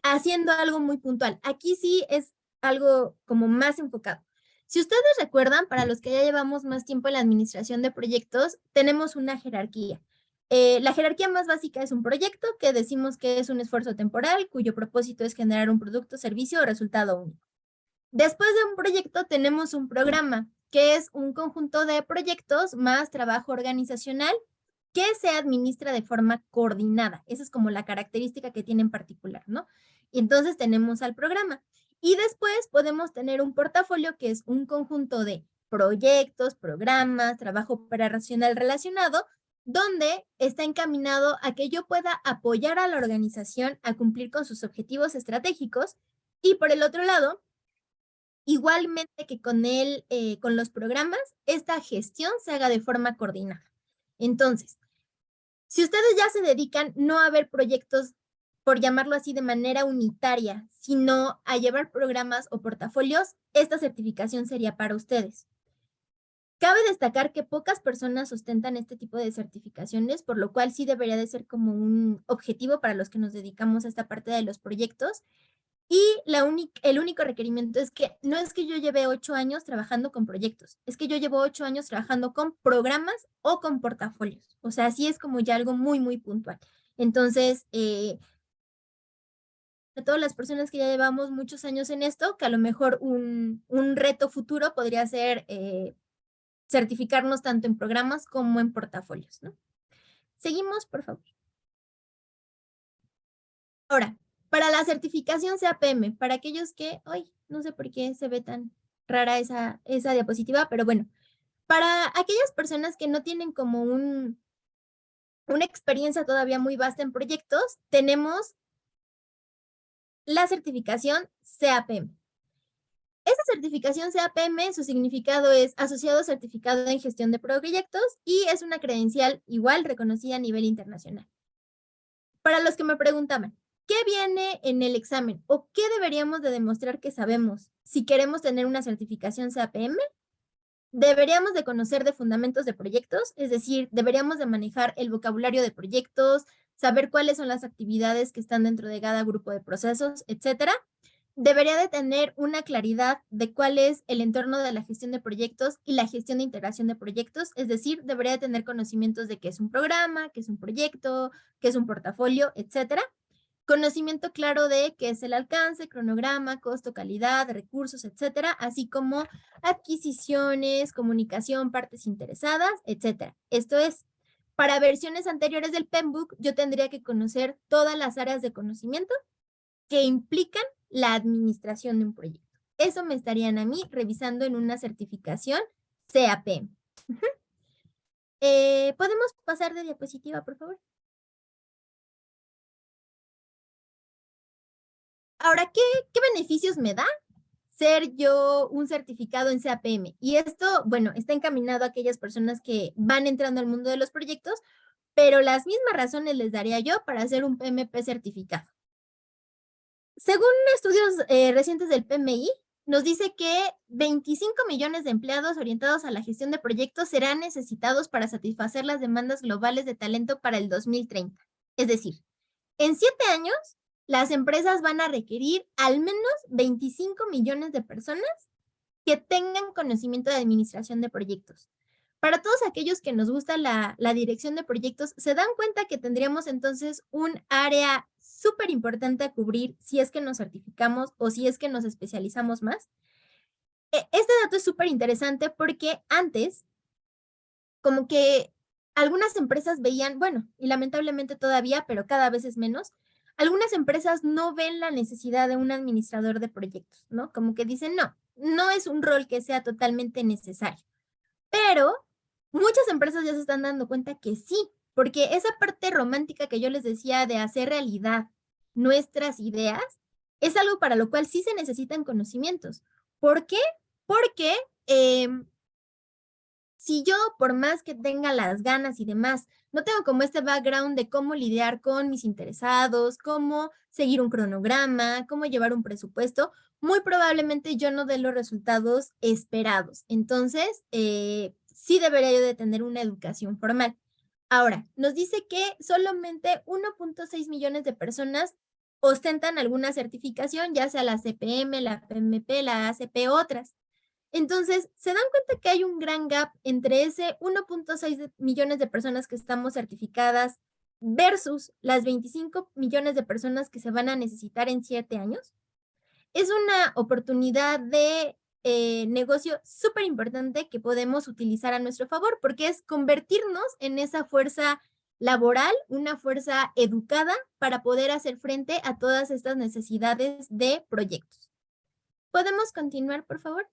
haciendo algo muy puntual. Aquí sí es algo como más enfocado. Si ustedes recuerdan, para los que ya llevamos más tiempo en la administración de proyectos, tenemos una jerarquía. La jerarquía más básica es un proyecto que decimos que es un esfuerzo temporal cuyo propósito es generar un producto, servicio o resultado único. Después de un proyecto tenemos un programa, que es un conjunto de proyectos más trabajo organizacional que se administra de forma coordinada. Esa es como la característica que tiene en particular, ¿no? Y entonces tenemos al programa. Y después podemos tener un portafolio que es un conjunto de proyectos, programas, trabajo operacional relacionado, donde está encaminado a que yo pueda apoyar a la organización a cumplir con sus objetivos estratégicos. Y por el otro lado, igualmente que con los programas, esta gestión se haga de forma coordinada. Entonces, si ustedes ya se dedican no a ver proyectos, por llamarlo así, de manera unitaria, sino a llevar programas o portafolios, esta certificación sería para ustedes. Cabe destacar que pocas personas ostentan este tipo de certificaciones, por lo cual sí debería de ser como un objetivo para los que nos dedicamos a esta parte de los proyectos. Y el único requerimiento es que no es que yo lleve 8 años trabajando con proyectos, es que yo llevo 8 años trabajando con programas o con portafolios. O sea, sí es como ya algo muy, muy puntual. Entonces, de todas las personas que ya llevamos muchos años en esto, que a lo mejor un reto futuro podría ser certificarnos tanto en programas como en portafolios, ¿no? Seguimos, por favor. Ahora, para la certificación CAPM, para aquellos que, hoy no sé por qué se ve tan rara esa diapositiva, pero bueno, para aquellas personas que no tienen como una experiencia todavía muy vasta en proyectos, tenemos la certificación CAPM. Esta certificación CAPM, su significado es Asociado Certificado en Gestión de Proyectos y es una credencial igual reconocida a nivel internacional. Para los que me preguntaban, ¿qué viene en el examen o qué deberíamos de demostrar que sabemos si queremos tener una certificación CAPM? Deberíamos de conocer de fundamentos de proyectos, es decir, deberíamos de manejar el vocabulario de proyectos, saber cuáles son las actividades que están dentro de cada grupo de procesos, etcétera. debería de tener una claridad de cuál es el entorno de la gestión de proyectos y la gestión de integración de proyectos, es decir, debería de tener conocimientos de qué es un programa, qué es un proyecto, qué es un portafolio, etcétera. Conocimiento claro de qué es el alcance, cronograma, costo, calidad, recursos, etcétera, así como adquisiciones, comunicación, partes interesadas, etcétera. Esto es, para versiones anteriores del PMBOK, yo tendría que conocer todas las áreas de conocimiento que implican la administración de un proyecto. Eso me estarían a mí revisando en una certificación CAPM. ¿Podemos pasar de diapositiva, por favor? Ahora, ¿qué beneficios me da ser yo un certificado en CAPM? Y esto, bueno, está encaminado a aquellas personas que van entrando al mundo de los proyectos, pero las mismas razones les daría yo para hacer un PMP certificado. Según estudios recientes del PMI, nos dice que 25 millones de empleados orientados a la gestión de proyectos serán necesitados para satisfacer las demandas globales de talento para el 2030. Es decir, en 7 años, las empresas van a requerir al menos 25 millones de personas que tengan conocimiento de administración de proyectos. Para todos aquellos que nos gusta la dirección de proyectos, se dan cuenta que tendríamos entonces un área súper importante a cubrir si es que nos certificamos o si es que nos especializamos más. Este dato es súper interesante porque antes, como que algunas empresas veían, bueno, y lamentablemente todavía, pero cada vez es menos, algunas empresas no ven la necesidad de un administrador de proyectos, ¿no? Como que dicen, no es un rol que sea totalmente necesario. Pero muchas empresas ya se están dando cuenta que sí, porque esa parte romántica que yo les decía de hacer realidad nuestras ideas es algo para lo cual sí se necesitan conocimientos. ¿Por qué? Porque si yo, por más que tenga las ganas y demás, no tengo como este background de cómo lidiar con mis interesados, cómo seguir un cronograma, cómo llevar un presupuesto, muy probablemente yo no dé los resultados esperados. Entonces, sí debería yo de tener una educación formal. Ahora, nos dice que solamente 1.6 millones de personas ostentan alguna certificación, ya sea la CPM, la PMP, la ACP, otras. Entonces, se dan cuenta que hay un gran gap entre ese 1.6 millones de personas que estamos certificadas versus las 25 millones de personas que se van a necesitar en 7 años. Es una oportunidad de negocio súper importante que podemos utilizar a nuestro favor porque es convertirnos en esa fuerza laboral, una fuerza educada para poder hacer frente a todas estas necesidades de proyectos. ¿Podemos continuar, por favor?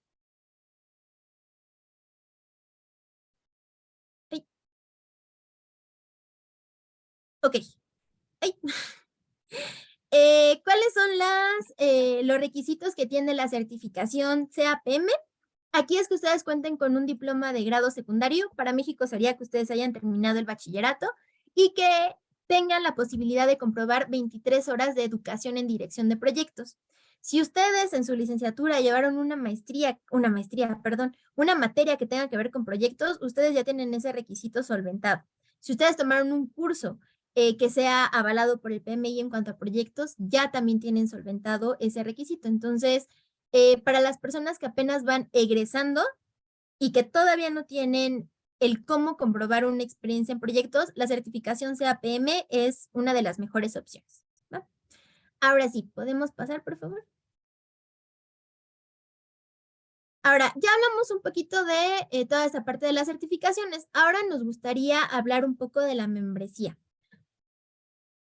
Ok. Ay. ¿Cuáles son los requisitos que tiene la certificación CAPM? Aquí es que ustedes cuenten con un diploma de grado secundario. Para México sería que ustedes hayan terminado el bachillerato y que tengan la posibilidad de comprobar 23 horas de educación en dirección de proyectos. Si ustedes en su licenciatura llevaron una materia que tenga que ver con proyectos, ustedes ya tienen ese requisito solventado. Si ustedes tomaron un curso que sea avalado por el PMI en cuanto a proyectos, ya también tienen solventado ese requisito. Entonces, para las personas que apenas van egresando y que todavía no tienen el cómo comprobar una experiencia en proyectos, la certificación CAPM es una de las mejores opciones, ¿no? Ahora sí, ¿podemos pasar, por favor? Ahora, ya hablamos un poquito de toda esta parte de las certificaciones. Ahora nos gustaría hablar un poco de la membresía.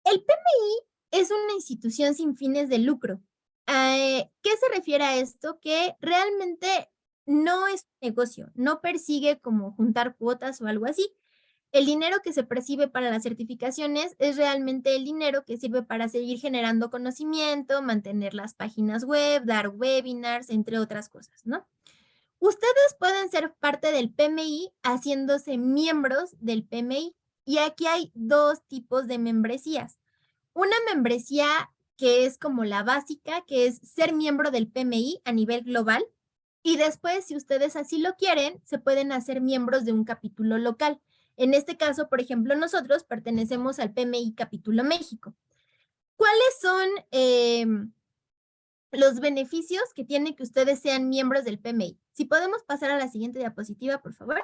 El PMI es una institución sin fines de lucro. ¿Qué se refiere a esto? Que realmente no es un negocio, no persigue como juntar cuotas o algo así. El dinero que se percibe para las certificaciones es realmente el dinero que sirve para seguir generando conocimiento, mantener las páginas web, dar webinars, entre otras cosas, ¿no? Ustedes pueden ser parte del PMI haciéndose miembros del PMI y aquí hay 2 tipos de membresías. Una membresía que es como la básica, que es ser miembro del PMI a nivel global. Y después, si ustedes así lo quieren, se pueden hacer miembros de un capítulo local. En este caso, por ejemplo, nosotros pertenecemos al PMI Capítulo México. ¿Cuáles son los beneficios que tiene que ustedes sean miembros del PMI. Si podemos pasar a la siguiente diapositiva, por favor.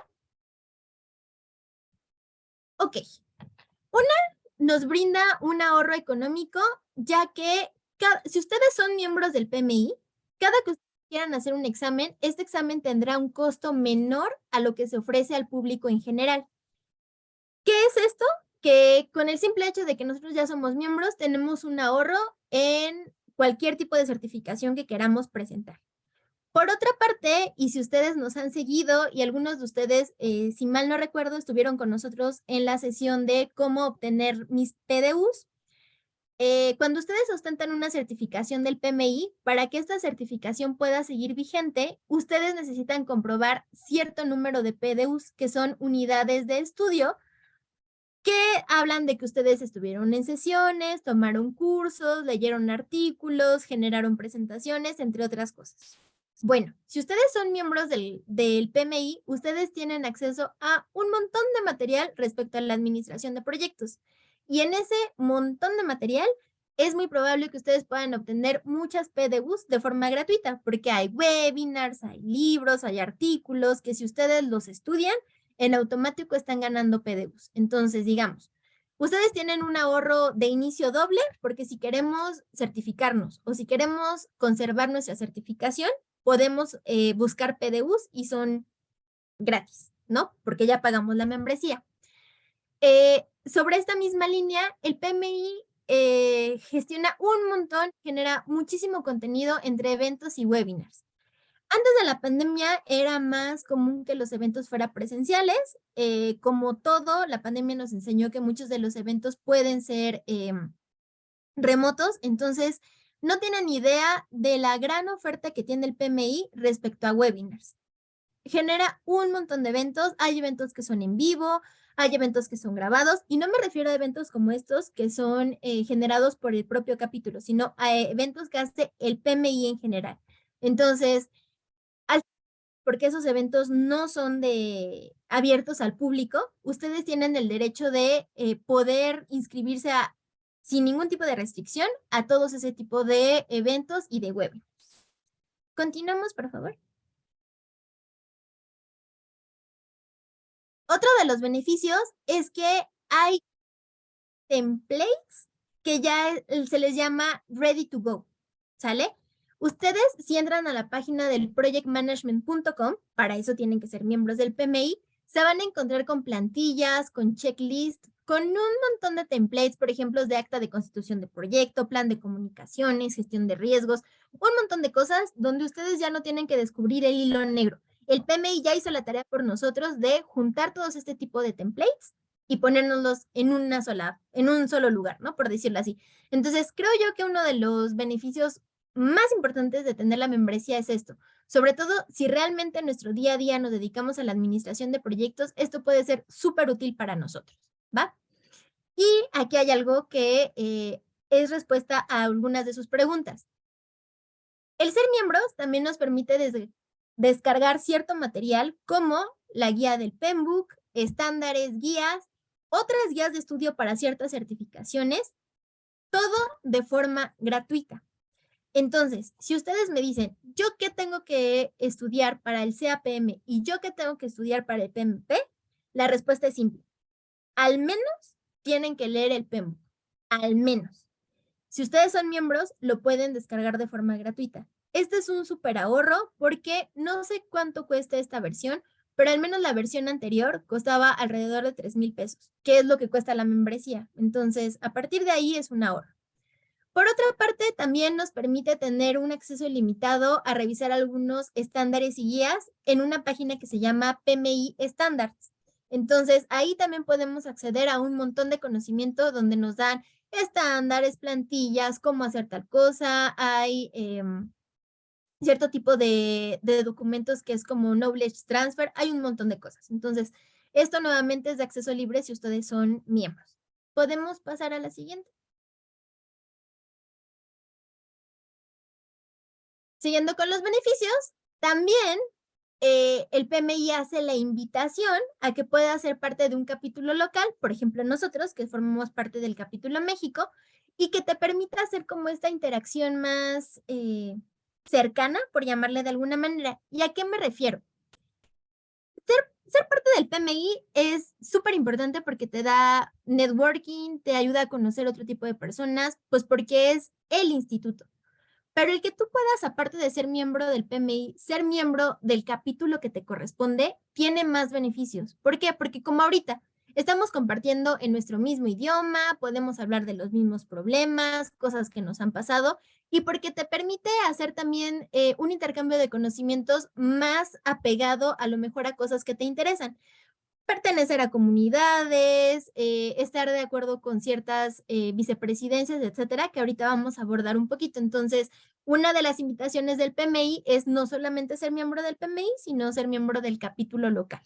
Ok. Una, nos brinda un ahorro económico, ya que si ustedes son miembros del PMI, cada que ustedes quieran hacer un examen, este examen tendrá un costo menor a lo que se ofrece al público en general. ¿Qué es esto? Que con el simple hecho de que nosotros ya somos miembros, tenemos un ahorro en cualquier tipo de certificación que queramos presentar. Por otra parte, y si ustedes nos han seguido y algunos de ustedes, si mal no recuerdo, estuvieron con nosotros en la sesión de cómo obtener mis PDUs, cuando ustedes ostentan una certificación del PMI, para que esta certificación pueda seguir vigente, ustedes necesitan comprobar cierto número de PDUs, que son unidades de estudio, que hablan de que ustedes estuvieron en sesiones, tomaron cursos, leyeron artículos, generaron presentaciones, entre otras cosas. Bueno, si ustedes son miembros del PMI, ustedes tienen acceso a un montón de material respecto a la administración de proyectos. Y en ese montón de material es muy probable que ustedes puedan obtener muchas PDUs de forma gratuita, porque hay webinars, hay libros, hay artículos que si ustedes los estudian, en automático están ganando PDUs. Entonces, digamos, ustedes tienen un ahorro de inicio doble, porque si queremos certificarnos o si queremos conservar nuestra certificación, podemos buscar PDUs y son gratis, ¿no? Porque ya pagamos la membresía. Sobre esta misma línea, el PMI gestiona un montón, genera muchísimo contenido entre eventos y webinars. Antes de la pandemia era más común que los eventos fueran presenciales. Como todo, la pandemia nos enseñó que muchos de los eventos pueden ser remotos, entonces no tienen idea de la gran oferta que tiene el PMI respecto a webinars. Genera un montón de eventos, hay eventos que son en vivo, hay eventos que son grabados, y no me refiero a eventos como estos que son generados por el propio capítulo, sino a eventos que hace el PMI en general. Entonces, porque esos eventos no son abiertos al público, ustedes tienen el derecho de poder inscribirse sin ningún tipo de restricción a todos ese tipo de eventos y de webinars. Continuamos, por favor. Otro de los beneficios es que hay templates que ya se les llama ready to go, ¿sale? Ustedes, si entran a la página del projectmanagement.com, para eso tienen que ser miembros del PMI, se van a encontrar con plantillas, con checklist, con un montón de templates, por ejemplo, de acta de constitución de proyecto, plan de comunicaciones, gestión de riesgos, un montón de cosas donde ustedes ya no tienen que descubrir el hilo negro. El PMI ya hizo la tarea por nosotros de juntar todos este tipo de templates y ponérnoslos en un solo lugar, ¿no? Por decirlo así. Entonces, creo yo que uno de los beneficios más importantes de tener la membresía es esto. Sobre todo, si realmente en nuestro día a día nos dedicamos a la administración de proyectos, esto puede ser súper útil para nosotros, ¿va? Y aquí hay algo que es respuesta a algunas de sus preguntas. El ser miembros también nos permite descargar cierto material como la guía del PMBOK, estándares, guías, otras guías de estudio para ciertas certificaciones, todo de forma gratuita. Entonces, si ustedes me dicen, ¿yo qué tengo que estudiar para el CAPM y yo qué tengo que estudiar para el PMP? La respuesta es simple. Al menos tienen que leer el PMBOK. Al menos. Si ustedes son miembros, lo pueden descargar de forma gratuita. Este es un súper ahorro porque no sé cuánto cuesta esta versión, pero al menos la versión anterior costaba alrededor de 3,000 pesos, que es lo que cuesta la membresía. Entonces, a partir de ahí es un ahorro. Por otra parte, también nos permite tener un acceso ilimitado a revisar algunos estándares y guías en una página que se llama PMI Standards. Entonces, ahí también podemos acceder a un montón de conocimiento donde nos dan estándares, plantillas, cómo hacer tal cosa. Hay cierto tipo de documentos que es como knowledge transfer. Hay un montón de cosas. Entonces, esto nuevamente es de acceso libre si ustedes son miembros. ¿Podemos pasar a la siguiente? Siguiendo con los beneficios, también el PMI hace la invitación a que pueda ser parte de un capítulo local, por ejemplo nosotros que formamos parte del capítulo México, y que te permita hacer como esta interacción más cercana, por llamarle de alguna manera. ¿Y a qué me refiero? Ser parte del PMI es súper importante porque te da networking, te ayuda a conocer otro tipo de personas, pues porque es el instituto. Pero el que tú puedas, aparte de ser miembro del PMI, ser miembro del capítulo que te corresponde, tiene más beneficios. ¿Por qué? Porque como ahorita estamos compartiendo en nuestro mismo idioma, podemos hablar de los mismos problemas, cosas que nos han pasado, y porque te permite hacer también un intercambio de conocimientos más apegado a lo mejor a cosas que te interesan. Pertenecer a comunidades, estar de acuerdo con ciertas vicepresidencias, etcétera, que ahorita vamos a abordar un poquito. Entonces, una de las invitaciones del PMI es no solamente ser miembro del PMI, sino ser miembro del capítulo local.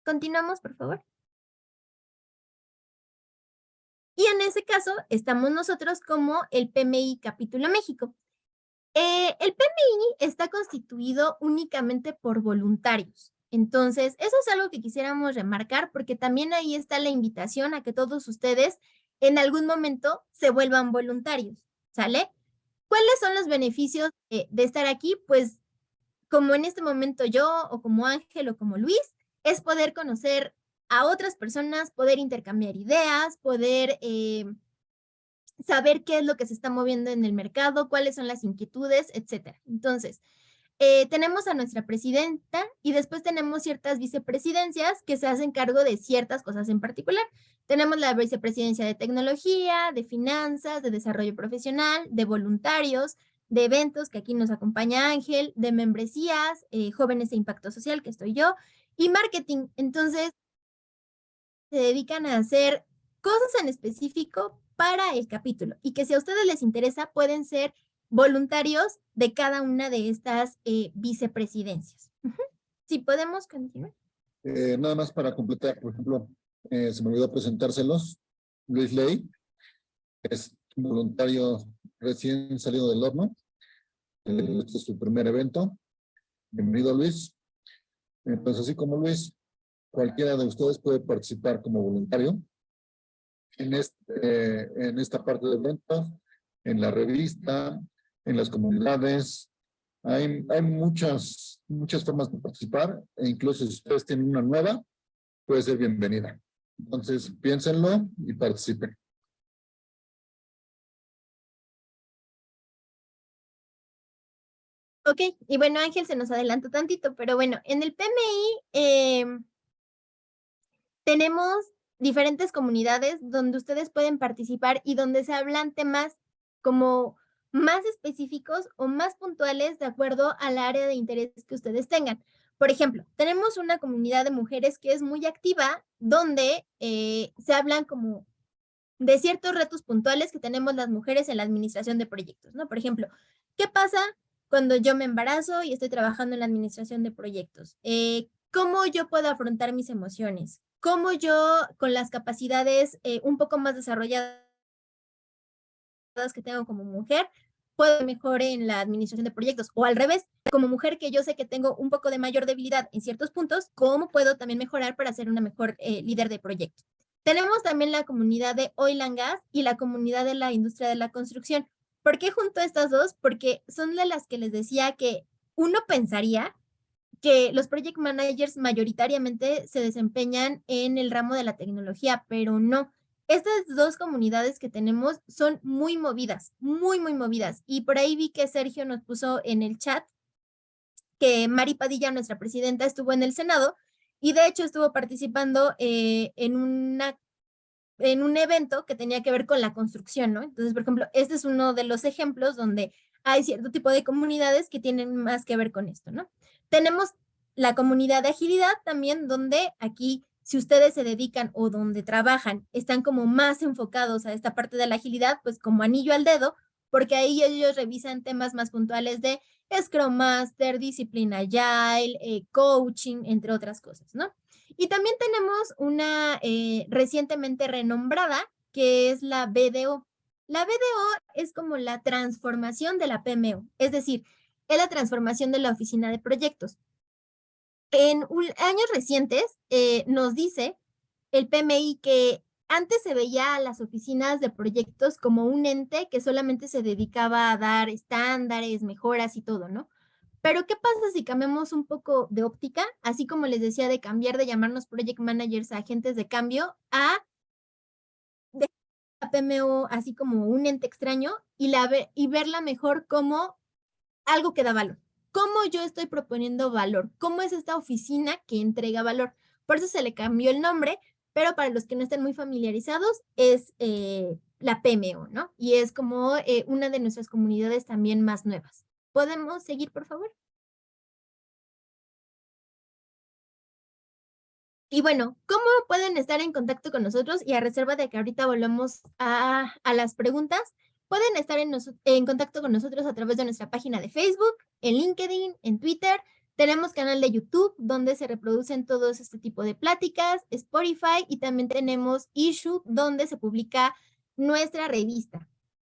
Continuamos, por favor. Y en ese caso, estamos nosotros como el PMI Capítulo México. El PMI está constituido únicamente por voluntarios. Entonces, eso es algo que quisiéramos remarcar porque también ahí está la invitación a que todos ustedes en algún momento se vuelvan voluntarios, ¿sale? ¿Cuáles son los beneficios de estar aquí? Pues como en este momento yo o como Ángel o como Luis, es poder conocer a otras personas, poder intercambiar ideas, poder saber qué es lo que se está moviendo en el mercado, cuáles son las inquietudes, etcétera. Entonces, tenemos a nuestra presidenta y después tenemos ciertas vicepresidencias que se hacen cargo de ciertas cosas en particular. Tenemos la vicepresidencia de tecnología, de finanzas, de desarrollo profesional, de voluntarios, de eventos, que aquí nos acompaña Ángel, de membresías, jóvenes de impacto social, que estoy yo, y marketing. Entonces, se dedican a hacer cosas en específico para el capítulo y que si a ustedes les interesa pueden ser voluntarios de cada una de estas vicepresidencias. Si podemos continuar. Nada más para completar, por ejemplo, se me olvidó presentárselos. Luis Ley es un voluntario recién salido del horno. Este es su primer evento. Bienvenido, Luis. Pues así como Luis, cualquiera de ustedes puede participar como voluntario en esta parte de eventos, en la revista, en las comunidades. Hay muchas formas de participar e incluso si ustedes tienen una nueva, puede ser bienvenida. Entonces, piénsenlo y participen. Ok, y bueno, Ángel se nos adelantó tantito, pero bueno, en el PMI tenemos diferentes comunidades donde ustedes pueden participar y donde se hablan temas como más específicos o más puntuales de acuerdo al área de interés que ustedes tengan. Por ejemplo, tenemos una comunidad de mujeres que es muy activa donde se hablan como de ciertos retos puntuales que tenemos las mujeres en la administración de proyectos, ¿no? Por ejemplo, ¿qué pasa cuando yo me embarazo y estoy trabajando en la administración de proyectos? ¿Cómo yo puedo afrontar mis emociones? ¿Cómo yo, con las capacidades un poco más desarrolladas que tengo como mujer, puedo mejor en la administración de proyectos? O al revés, como mujer que yo sé que tengo un poco de mayor debilidad en ciertos puntos, ¿cómo puedo también mejorar para ser una mejor líder de proyectos? Tenemos también la comunidad de oil and gas y la comunidad de la industria de la construcción. ¿Por qué junto a estas dos? Porque son de las que les decía que uno pensaría que los project managers mayoritariamente se desempeñan en el ramo de la tecnología, pero no. Estas dos comunidades que tenemos son muy movidas, muy movidas. Y por ahí vi que Sergio nos puso en el chat que Mari Padilla, nuestra presidenta, estuvo en el Senado y de hecho estuvo participando en un evento que tenía que ver con la construcción, ¿no? Entonces, por ejemplo, este es uno de los ejemplos donde hay cierto tipo de comunidades que tienen más que ver con esto, ¿no? Tenemos la comunidad de agilidad también, donde aquí, si ustedes se dedican o donde trabajan, están como más enfocados a esta parte de la agilidad, pues como anillo al dedo, porque ahí ellos revisan temas más puntuales de Scrum Master, disciplina Agile, coaching, entre otras cosas, ¿no? Y también tenemos una recientemente renombrada, que es la BDO. La BDO es como la transformación de la PMO, es decir, es la transformación de la oficina de proyectos. En años recientes nos dice el PMI que antes se veía a las oficinas de proyectos como un ente que solamente se dedicaba a dar estándares, mejoras y todo, ¿no? Pero ¿qué pasa si cambiamos un poco de óptica? Así como les decía, de cambiar de llamarnos project managers a agentes de cambio, a PMO así como un ente extraño y verla mejor como algo que da valor. ¿Cómo yo estoy proponiendo valor? ¿Cómo es esta oficina que entrega valor? Por eso se le cambió el nombre, pero para los que no estén muy familiarizados es la PMO, ¿no? Y es como una de nuestras comunidades también más nuevas. ¿Podemos seguir, por favor? Y bueno, ¿cómo pueden estar en contacto con nosotros? Y a reserva de que ahorita volvamos a las preguntas, pueden estar en contacto con nosotros a través de nuestra página de Facebook, en LinkedIn, en Twitter. Tenemos canal de YouTube donde se reproducen todos este tipo de pláticas, Spotify, y también tenemos Issue donde se publica nuestra revista.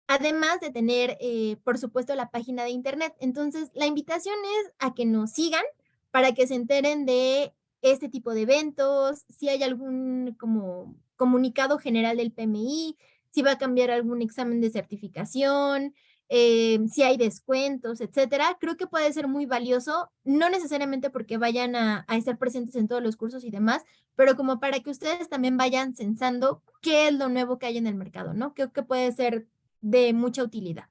Además de tener, por supuesto, la página de internet. Entonces, la invitación es a que nos sigan para que se enteren de este tipo de eventos, si hay algún como comunicado general del PMI, si va a cambiar algún examen de certificación, si hay descuentos, etcétera. Creo que puede ser muy valioso, no necesariamente porque vayan a estar presentes en todos los cursos y demás, pero como para que ustedes también vayan censando qué es lo nuevo que hay en el mercado, ¿no? Creo que puede ser de mucha utilidad.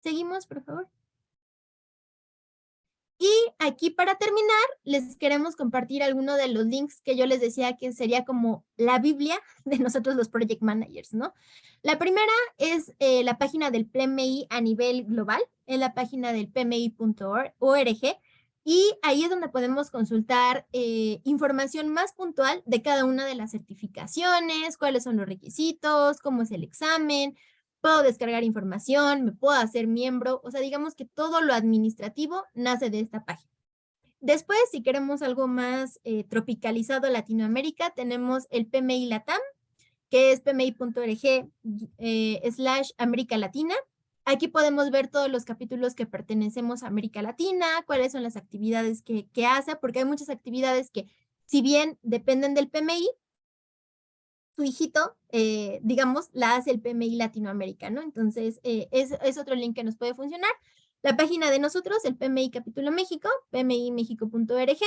Seguimos, por favor. Y aquí para terminar, les queremos compartir alguno de los links que yo les decía que sería como la Biblia de nosotros los Project Managers, ¿no? La primera es la página del PMI a nivel global, es la página del pmi.org, y ahí es donde podemos consultar información más puntual de cada una de las certificaciones, cuáles son los requisitos, cómo es el examen, puedo descargar información, me puedo hacer miembro, o sea, digamos que todo lo administrativo nace de esta página. Después, si queremos algo más tropicalizado a Latinoamérica, tenemos el PMI Latam, que es pmi.org /América Latina. Aquí podemos ver todos los capítulos que pertenecemos a América Latina, cuáles son las actividades que hace, porque hay muchas actividades que, si bien dependen del PMI, su hijito, digamos, la hace el PMI Latinoamérica, ¿no? Entonces, es otro link que nos puede funcionar. La página de nosotros, el PMI Capítulo México, pmimexico.org,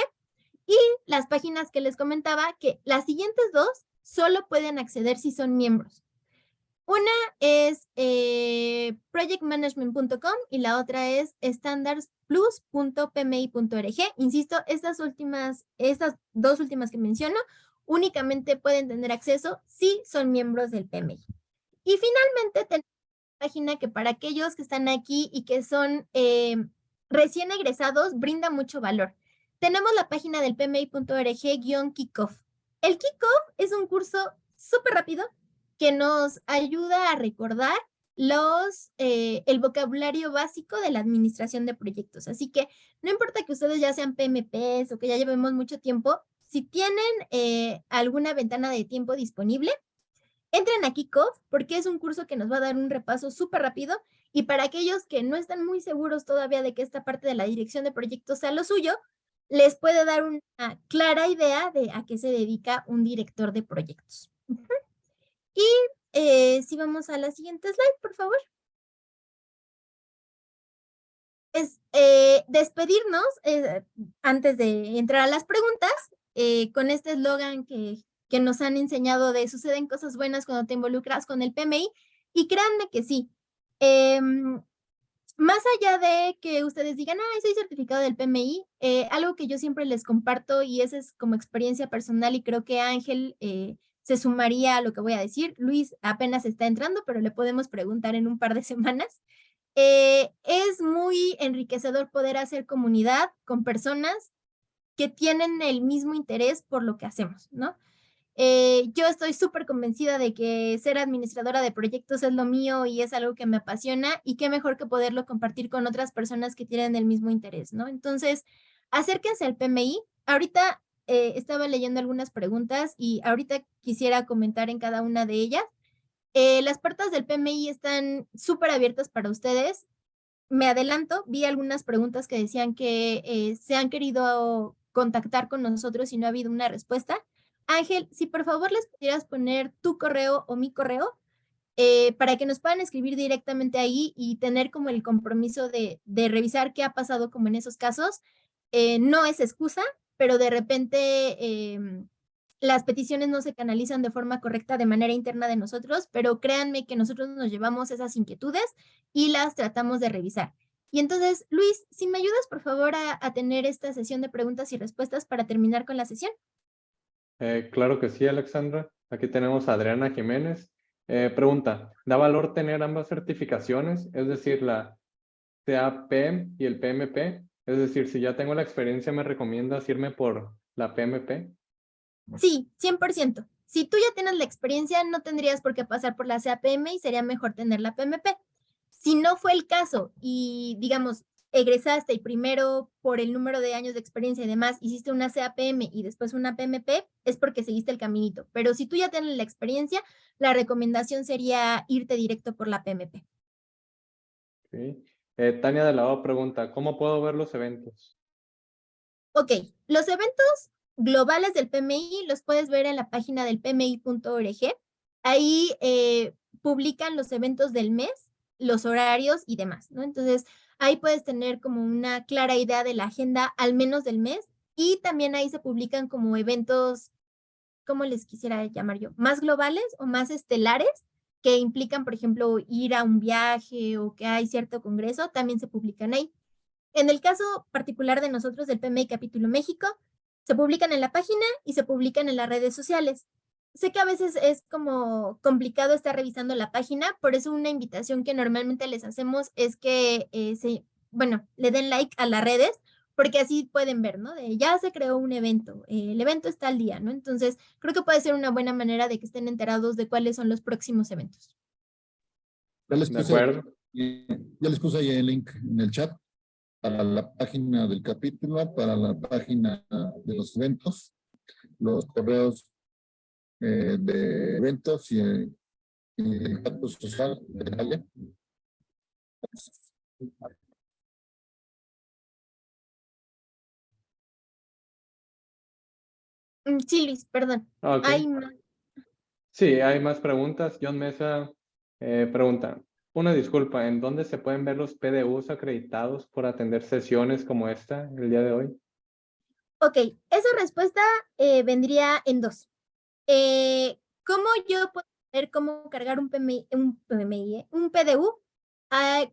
y las páginas que les comentaba, que las siguientes dos solo pueden acceder si son miembros. Una es projectmanagement.com y la otra es standardsplus.pmi.org. Insisto, estas dos últimas que menciono únicamente pueden tener acceso si son miembros del PMI. Y finalmente tenemos una página que para aquellos que están aquí y que son recién egresados brinda mucho valor. Tenemos la página del pmi.org-kickoff. El kickoff es un curso súper rápido que nos ayuda a recordar el vocabulario básico de la administración de proyectos. Así que no importa que ustedes ya sean PMPs o que ya llevemos mucho tiempo, si tienen alguna ventana de tiempo disponible, entren a Kickoff porque es un curso que nos va a dar un repaso súper rápido, y para aquellos que no están muy seguros todavía de que esta parte de la dirección de proyectos sea lo suyo, les puede dar una clara idea de a qué se dedica un director de proyectos. Y si vamos a la siguiente slide, por favor. Es despedirnos antes de entrar a las preguntas con este eslogan que nos han enseñado de suceden cosas buenas cuando te involucras con el PMI, y créanme que sí. Más allá de que ustedes digan, soy certificado del PMI, algo que yo siempre les comparto, y esa es como experiencia personal, y creo que Ángel se sumaría a lo que voy a decir. Luis apenas está entrando, pero le podemos preguntar en un par de semanas. Es muy enriquecedor poder hacer comunidad con personas que tienen el mismo interés por lo que hacemos, ¿no? Yo estoy súper convencida de que ser administradora de proyectos es lo mío y es algo que me apasiona, y qué mejor que poderlo compartir con otras personas que tienen el mismo interés, ¿no? Entonces, acérquense al PMI. Ahorita estaba leyendo algunas preguntas y ahorita quisiera comentar en cada una de ellas. Las puertas del PMI están súper abiertas para ustedes. Me adelanto, vi algunas preguntas que decían que se han querido contactar con nosotros y no ha habido una respuesta. Ángel, si por favor les pudieras poner tu correo o mi correo, para que nos puedan escribir directamente ahí y tener como el compromiso de revisar qué ha pasado como en esos casos. No es excusa, pero de repente las peticiones no se canalizan de forma correcta de manera interna de nosotros, pero créanme que nosotros nos llevamos esas inquietudes y las tratamos de revisar. Y entonces, Luis, si me ayudas por favor a tener esta sesión de preguntas y respuestas para terminar con la sesión. Claro que sí, Alexandra. Aquí tenemos a Adriana Jiménez. Pregunta, ¿da valor tener ambas certificaciones? Es decir, la CAPM y el PMP. Es decir, si ya tengo la experiencia, ¿me recomiendas irme por la PMP? Sí, 100%. Si tú ya tienes la experiencia, no tendrías por qué pasar por la CAPM y sería mejor tener la PMP. Si no fue el caso y, digamos, egresaste y primero por el número de años de experiencia y demás hiciste una CAPM y después una PMP, es porque seguiste el caminito. Pero si tú ya tienes la experiencia, la recomendación sería irte directo por la PMP. Sí. Tania de la O pregunta, ¿cómo puedo ver los eventos? Ok, los eventos globales del PMI los puedes ver en la página del pmi.org. Ahí publican los eventos del mes, los horarios y demás, ¿no? Entonces, ahí puedes tener como una clara idea de la agenda, al menos del mes, y también ahí se publican como eventos, ¿cómo les quisiera llamar yo? Más globales o más estelares, que implican, por ejemplo, ir a un viaje o que hay cierto congreso, también se publican ahí. En el caso particular de nosotros del PMI Capítulo México, se publican en la página y se publican en las redes sociales. Sé que a veces es como complicado estar revisando la página, por eso una invitación que normalmente les hacemos es que le den like a las redes, porque así pueden ver, ¿no? Ya se creó un evento, el evento está al día, ¿no? Entonces, creo que puede ser una buena manera de que estén enterados de cuáles son los próximos eventos. De acuerdo. Ya les puse ahí el link en el chat para la página del capítulo, para la página de los eventos, los correos de eventos y el impacto social de área. Sí, Luis, perdón. Ok. Hay Sí, hay más preguntas. John Mesa pregunta, una disculpa, ¿en dónde se pueden ver los PDUs acreditados por atender sesiones como esta el día de hoy? Ok, esa respuesta vendría en dos. ¿Cómo yo puedo ver cómo cargar un PMI, un PDU?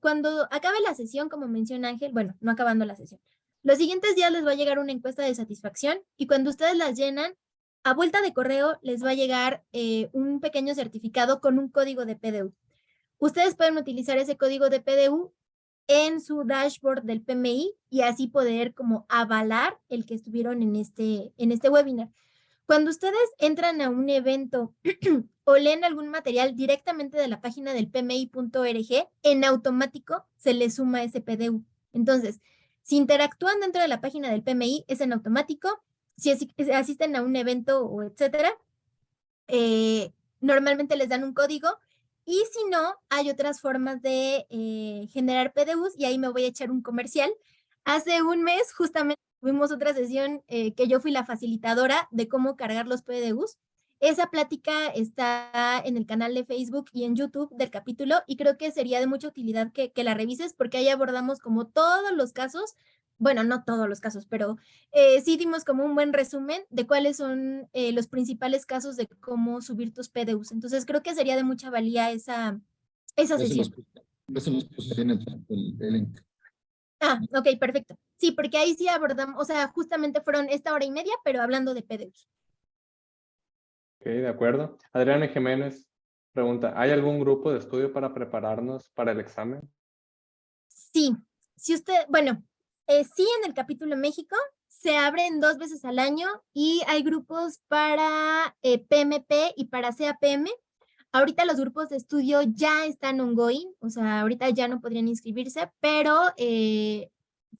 Cuando acabe la sesión, como menciona Ángel, bueno, no acabando la sesión, los siguientes días les va a llegar una encuesta de satisfacción y cuando ustedes las llenan, a vuelta de correo les va a llegar un pequeño certificado con un código de PDU. Ustedes pueden utilizar ese código de PDU en su dashboard del PMI y así poder como avalar el que estuvieron en este webinar. Cuando ustedes entran a un evento o leen algún material directamente de la página del pmi.org, en automático se les suma ese PDU. Entonces, si interactúan dentro de la página del PMI, es en automático. Si asisten a un evento o etcétera, normalmente les dan un código y si no, hay otras formas de generar PDUs y ahí me voy a echar un comercial. Hace un mes justamente tuvimos otra sesión que yo fui la facilitadora de cómo cargar los PDUs. Esa plática está en el canal de Facebook y en YouTube del capítulo y creo que sería de mucha utilidad que la revises porque ahí abordamos como todos los casos, bueno, no todos los casos, pero sí dimos como un buen resumen de cuáles son los principales casos de cómo subir tus PDUs. Entonces creo que sería de mucha valía esa sesión. Ya se los puse en el chat el link. Ah, ok, perfecto. Sí, porque ahí sí abordamos, o sea, justamente fueron esta hora y media, pero hablando de PDUs. Ok, de acuerdo. Adriana Jiménez pregunta, ¿hay algún grupo de estudio para prepararnos para el examen? Sí, si usted, bueno, sí en el capítulo México se abren 2 veces al año y hay grupos para PMP y para CAPM. Ahorita los grupos de estudio ya están ongoing, o sea, ahorita ya no podrían inscribirse, pero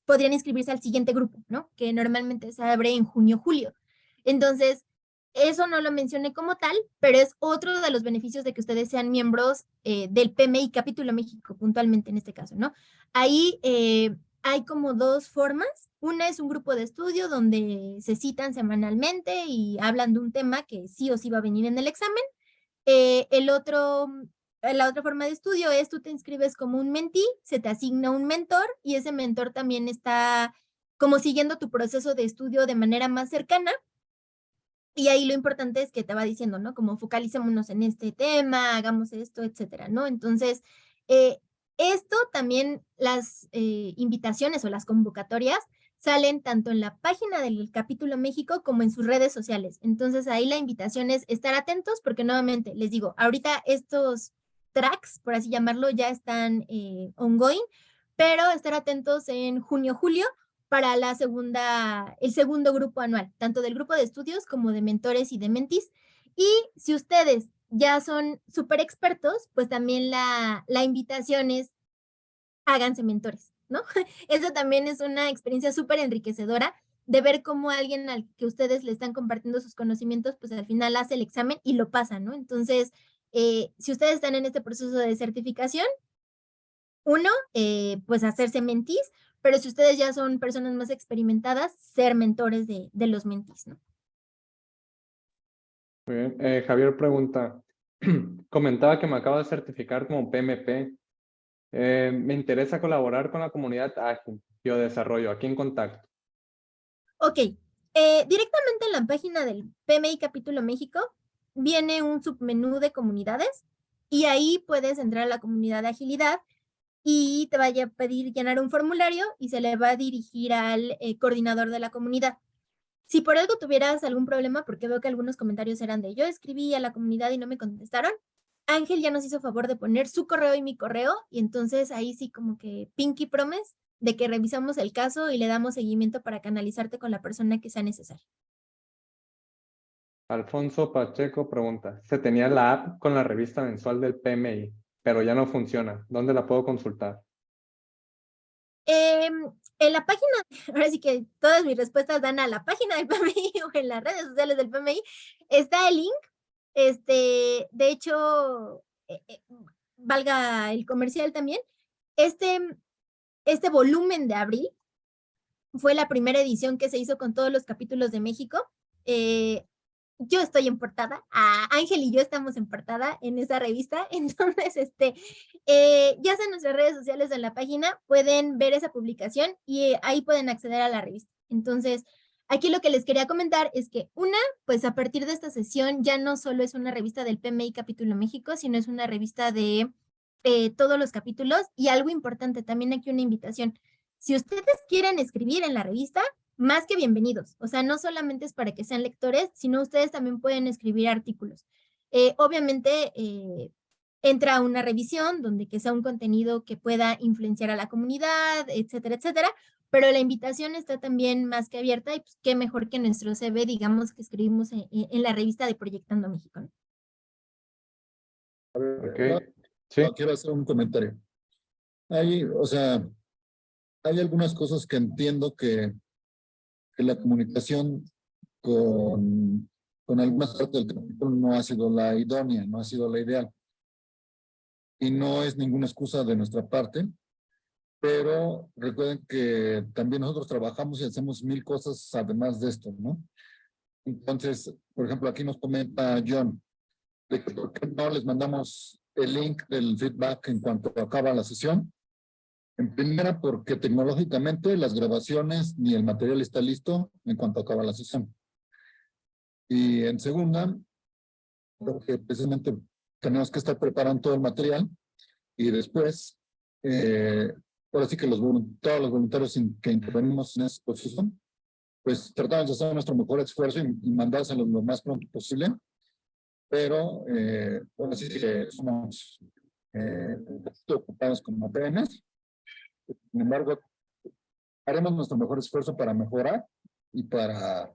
podrían inscribirse al siguiente grupo, ¿no? Que normalmente se abre en junio, julio. Entonces, eso no lo mencioné como tal, pero es otro de los beneficios de que ustedes sean miembros del PMI Capítulo México, puntualmente en este caso, ¿no? Ahí hay como dos formas. Una es un grupo de estudio donde se citan semanalmente y hablan de un tema que sí o sí va a venir en el examen. La otra forma de estudio es tú te inscribes como un mentee, se te asigna un mentor y ese mentor también está como siguiendo tu proceso de estudio de manera más cercana. Y ahí lo importante es que te va diciendo, ¿no? Como focalicémonos en este tema, hagamos esto, etcétera, ¿no? Entonces, esto también, las invitaciones o las convocatorias salen tanto en la página del Capítulo México como en sus redes sociales. Entonces, ahí la invitación es estar atentos porque nuevamente, les digo, ahorita estos tracks, por así llamarlo, ya están ongoing, pero estar atentos en junio, julio, para el segundo grupo anual, tanto del grupo de estudios como de mentores y de mentis. Y si ustedes ya son súper expertos, pues también la invitación es háganse mentores, ¿no? Eso también es una experiencia súper enriquecedora de ver cómo alguien al que ustedes le están compartiendo sus conocimientos, pues al final hace el examen y lo pasa, ¿no? Entonces, si ustedes están en este proceso de certificación, uno, pues hacerse mentis, pero si ustedes ya son personas más experimentadas, ser mentores de los mentis, ¿no? Muy bien. Javier pregunta, comentaba que me acabo de certificar como PMP. Me interesa colaborar con la comunidad ágil, biodesarrollo, aquí en contacto. Ok, directamente en la página del PMI Capítulo México viene un submenú de comunidades y ahí puedes entrar a la comunidad de agilidad y te vaya a pedir llenar un formulario y se le va a dirigir al coordinador de la comunidad. Si por algo tuvieras algún problema, porque veo que algunos comentarios eran de yo escribí a la comunidad y no me contestaron, Ángel ya nos hizo favor de poner su correo y mi correo, y entonces ahí sí como que pinky promise de que revisamos el caso y le damos seguimiento para canalizarte con la persona que sea necesaria. Alfonso Pacheco pregunta, se tenía la app con la revista mensual del PMI, pero ya no funciona. ¿Dónde la puedo consultar? En la página, ahora sí que todas mis respuestas dan a la página del PMI o en las redes sociales del PMI, está el link. De hecho, valga el comercial también, este volumen de abril fue la primera edición que se hizo con todos los capítulos de México. Yo estoy en portada, Ángel y yo estamos en portada en esa revista, entonces, ya sea en nuestras redes sociales o en la página, pueden ver esa publicación y ahí pueden acceder a la revista. Entonces, aquí lo que les quería comentar es que pues a partir de esta sesión ya no solo es una revista del PMI Capítulo México, sino es una revista de todos los capítulos y algo importante, también aquí una invitación. Si ustedes quieren escribir en la revista, más que bienvenidos. O sea, no solamente es para que sean lectores, sino ustedes también pueden escribir artículos. Obviamente, entra una revisión donde que sea un contenido que pueda influenciar a la comunidad, etcétera, etcétera. Pero la invitación está también más que abierta y pues qué mejor que nuestro CV, digamos, que escribimos en la revista de Proyectando México, ¿no? Ok, sí. Quiero hacer un comentario. O sea, hay algunas cosas que entiendo que la comunicación con algunas partes del capítulo no ha sido la idónea, no ha sido la ideal. Y no es ninguna excusa de nuestra parte, pero recuerden que también nosotros trabajamos y hacemos 1000 cosas además de esto, ¿no? Entonces, por ejemplo, aquí nos comenta John, de que por qué no les mandamos el link del feedback en cuanto acaba la sesión. En primera, porque tecnológicamente las grabaciones ni el material está listo en cuanto acaba la sesión. Y en segunda, porque precisamente tenemos que estar preparando todo el material y después, ahora sí que todos los voluntarios que intervenimos en ese proceso, pues tratamos de hacer nuestro mejor esfuerzo y mandárselos lo más pronto posible, pero ahora sí que somos ocupados como apenas. Sin embargo, haremos nuestro mejor esfuerzo para mejorar y para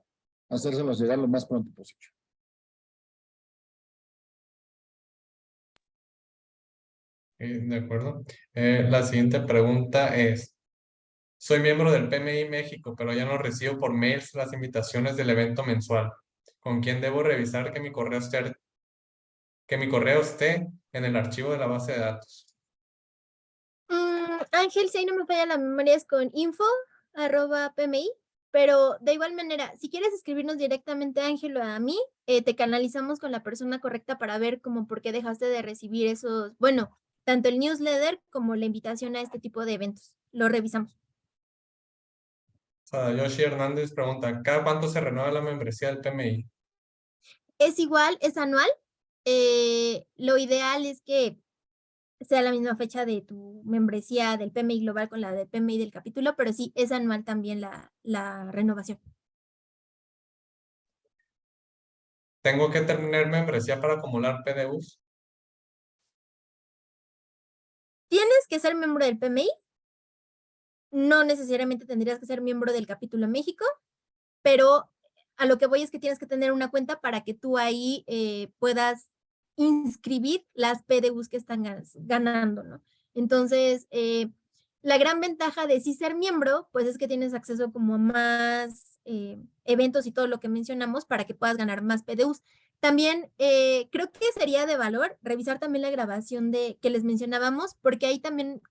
hacérselos llegar lo más pronto posible. De acuerdo. La siguiente pregunta es, soy miembro del PMI México, pero ya no recibo por mails las invitaciones del evento mensual. ¿Con quién debo revisar que mi correo esté en el archivo de la base de datos? Ángel, si ahí no me falla la memoria, es con info@pmi, pero de igual manera, si quieres escribirnos directamente a Ángel o a mí, te canalizamos con la persona correcta para ver como por qué dejaste de recibir esos, bueno, tanto el newsletter como la invitación a este tipo de eventos. Lo revisamos. O sea, Yoshi Hernández pregunta, ¿cada cuánto se renueva la membresía del PMI? Es igual, es anual. Lo ideal es que sea la misma fecha de tu membresía del PMI Global con la del PMI del capítulo, pero sí, es anual también la renovación. ¿Tengo que tener membresía para acumular PDUs? Tienes que ser miembro del PMI, no necesariamente tendrías que ser miembro del capítulo México, pero a lo que voy es que tienes que tener una cuenta para que tú ahí puedas inscribir las PDUs que están ganando, ¿no? Entonces, la gran ventaja de sí ser miembro, pues es que tienes acceso como a más eventos y todo lo que mencionamos para que puedas ganar más PDUs. También creo que sería de valor revisar también la grabación que les mencionábamos, porque ahí también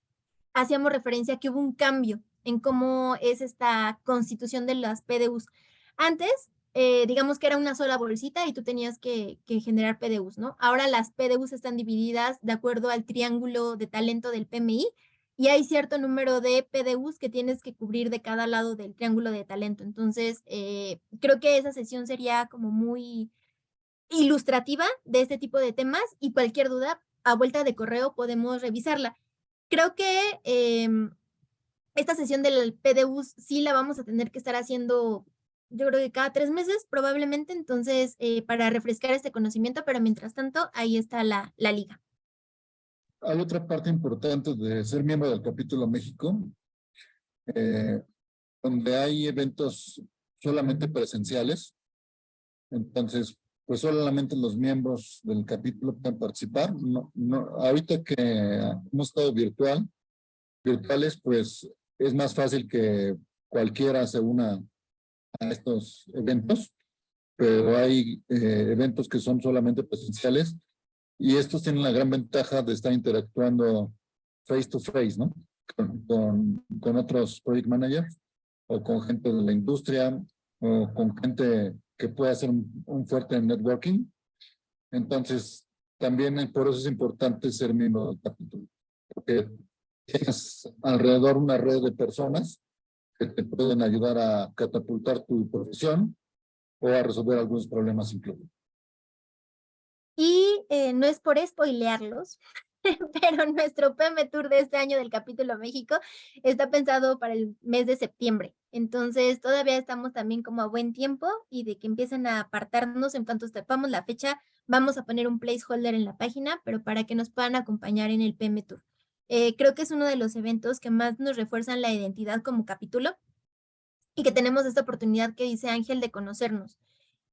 hacíamos referencia a que hubo un cambio en cómo es esta constitución de las PDUs. Antes, digamos que era una sola bolsita y tú tenías que generar PDUs, ¿no? Ahora las PDUs están divididas de acuerdo al triángulo de talento del PMI y hay cierto número de PDUs que tienes que cubrir de cada lado del triángulo de talento. Entonces, creo que esa sesión sería como muy ilustrativa de este tipo de temas y cualquier duda, a vuelta de correo podemos revisarla. Creo que esta sesión del PDUs sí la vamos a tener que estar haciendo, yo creo que cada 3 meses probablemente, entonces para refrescar este conocimiento, pero mientras tanto ahí está la liga. Hay otra parte importante de ser miembro del capítulo México, donde hay eventos solamente presenciales. Entonces, pues solamente los miembros del capítulo pueden participar. Ahorita que hemos estado virtuales, pues es más fácil que cualquiera se una a estos eventos, pero hay eventos que son solamente presenciales y estos tienen la gran ventaja de estar interactuando face to face, ¿no? Con otros project managers o con gente de la industria o con gente que puede hacer un fuerte networking. Entonces, también por eso es importante ser miembro del capítulo, porque tienes alrededor una red de personas que te pueden ayudar a catapultar tu profesión o a resolver algunos problemas incluso. Y no es por spoilearlos, pero nuestro PM Tour de este año del capítulo México está pensado para el mes de septiembre. Entonces todavía estamos también como a buen tiempo y de que empiecen a apartarnos en cuanto sepamos la fecha, vamos a poner un placeholder en la página, pero para que nos puedan acompañar en el PM Tour. Creo que es uno de los eventos que más nos refuerzan la identidad como capítulo y que tenemos esta oportunidad que dice Ángel de conocernos.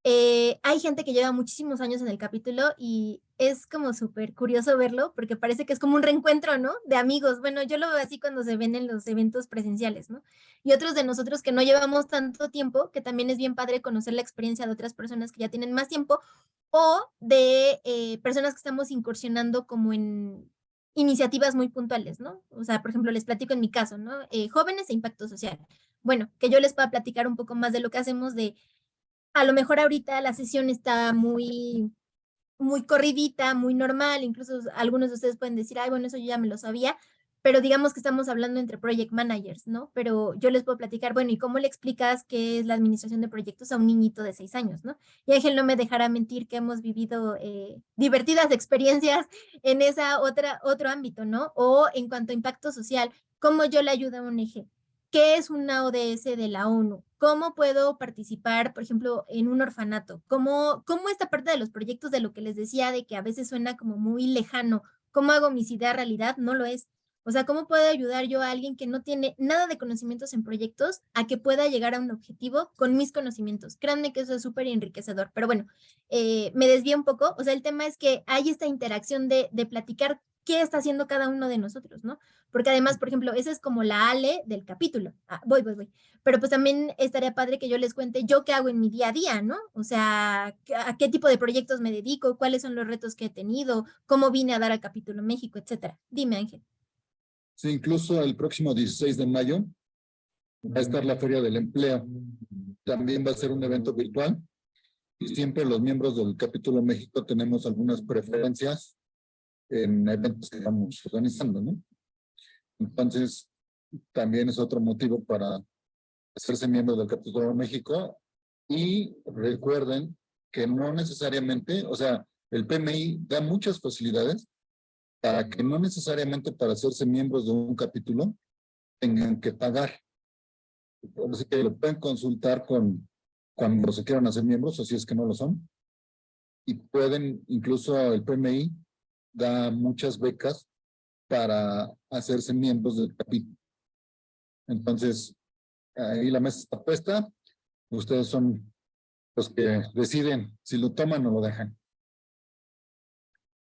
Hay gente que lleva muchísimos años en el capítulo y es como súper curioso verlo porque parece que es como un reencuentro, ¿no? De amigos. Bueno, yo lo veo así cuando se ven en los eventos presenciales, ¿no? Y otros de nosotros que no llevamos tanto tiempo, que también es bien padre conocer la experiencia de otras personas que ya tienen más tiempo o de personas que estamos incursionando como en iniciativas muy puntuales, ¿no? O sea, por ejemplo, les platico en mi caso, ¿no? Jóvenes e impacto social. Bueno, que yo les pueda platicar un poco más de lo que hacemos de a lo mejor ahorita la sesión está muy corridita, muy normal, incluso algunos de ustedes pueden decir, ay, bueno, eso yo ya me lo sabía, pero digamos que estamos hablando entre project managers, ¿no? Pero yo les puedo platicar, bueno, ¿y cómo le explicas qué es la administración de proyectos a un niñito de 6 años, ¿no? Y Ángel no me dejará mentir que hemos vivido divertidas experiencias en otro ámbito, ¿no? O en cuanto a impacto social, ¿cómo yo le ayudo a un eje? ¿Qué es una ODS de la ONU? ¿Cómo puedo participar, por ejemplo, en un orfanato? ¿Cómo esta parte de los proyectos de lo que les decía de que a veces suena como muy lejano? ¿Cómo hago mis ideas realidad? No lo es. O sea, ¿cómo puedo ayudar yo a alguien que no tiene nada de conocimientos en proyectos a que pueda llegar a un objetivo con mis conocimientos? Créanme que eso es súper enriquecedor. Pero bueno, me desvío un poco. O sea, el tema es que hay esta interacción de platicar qué está haciendo cada uno de nosotros, ¿no? Porque además, por ejemplo, esa es como la Ale del capítulo. Voy. Pero pues también estaría padre que yo les cuente yo qué hago en mi día a día, ¿no? O sea, a qué tipo de proyectos me dedico, cuáles son los retos que he tenido, cómo vine a dar al capítulo México, etcétera. Dime, Ángel. Sí, incluso el próximo 16 de mayo va a estar la Feria del Empleo. También va a ser un evento virtual. Y siempre los miembros del Capítulo México tenemos algunas preferencias en eventos que estamos organizando, ¿no? Entonces, también es otro motivo para hacerse miembro del Capítulo México. Y recuerden que no necesariamente, o sea, el PMI da muchas facilidades para que no necesariamente para hacerse miembros de un capítulo tengan que pagar. Así que lo pueden consultar cuando se quieran hacer miembros, o si es que no lo son. Y pueden, incluso el PMI da muchas becas para hacerse miembros del capítulo. Entonces, ahí la mesa está puesta. Ustedes son los que deciden si lo toman o lo dejan.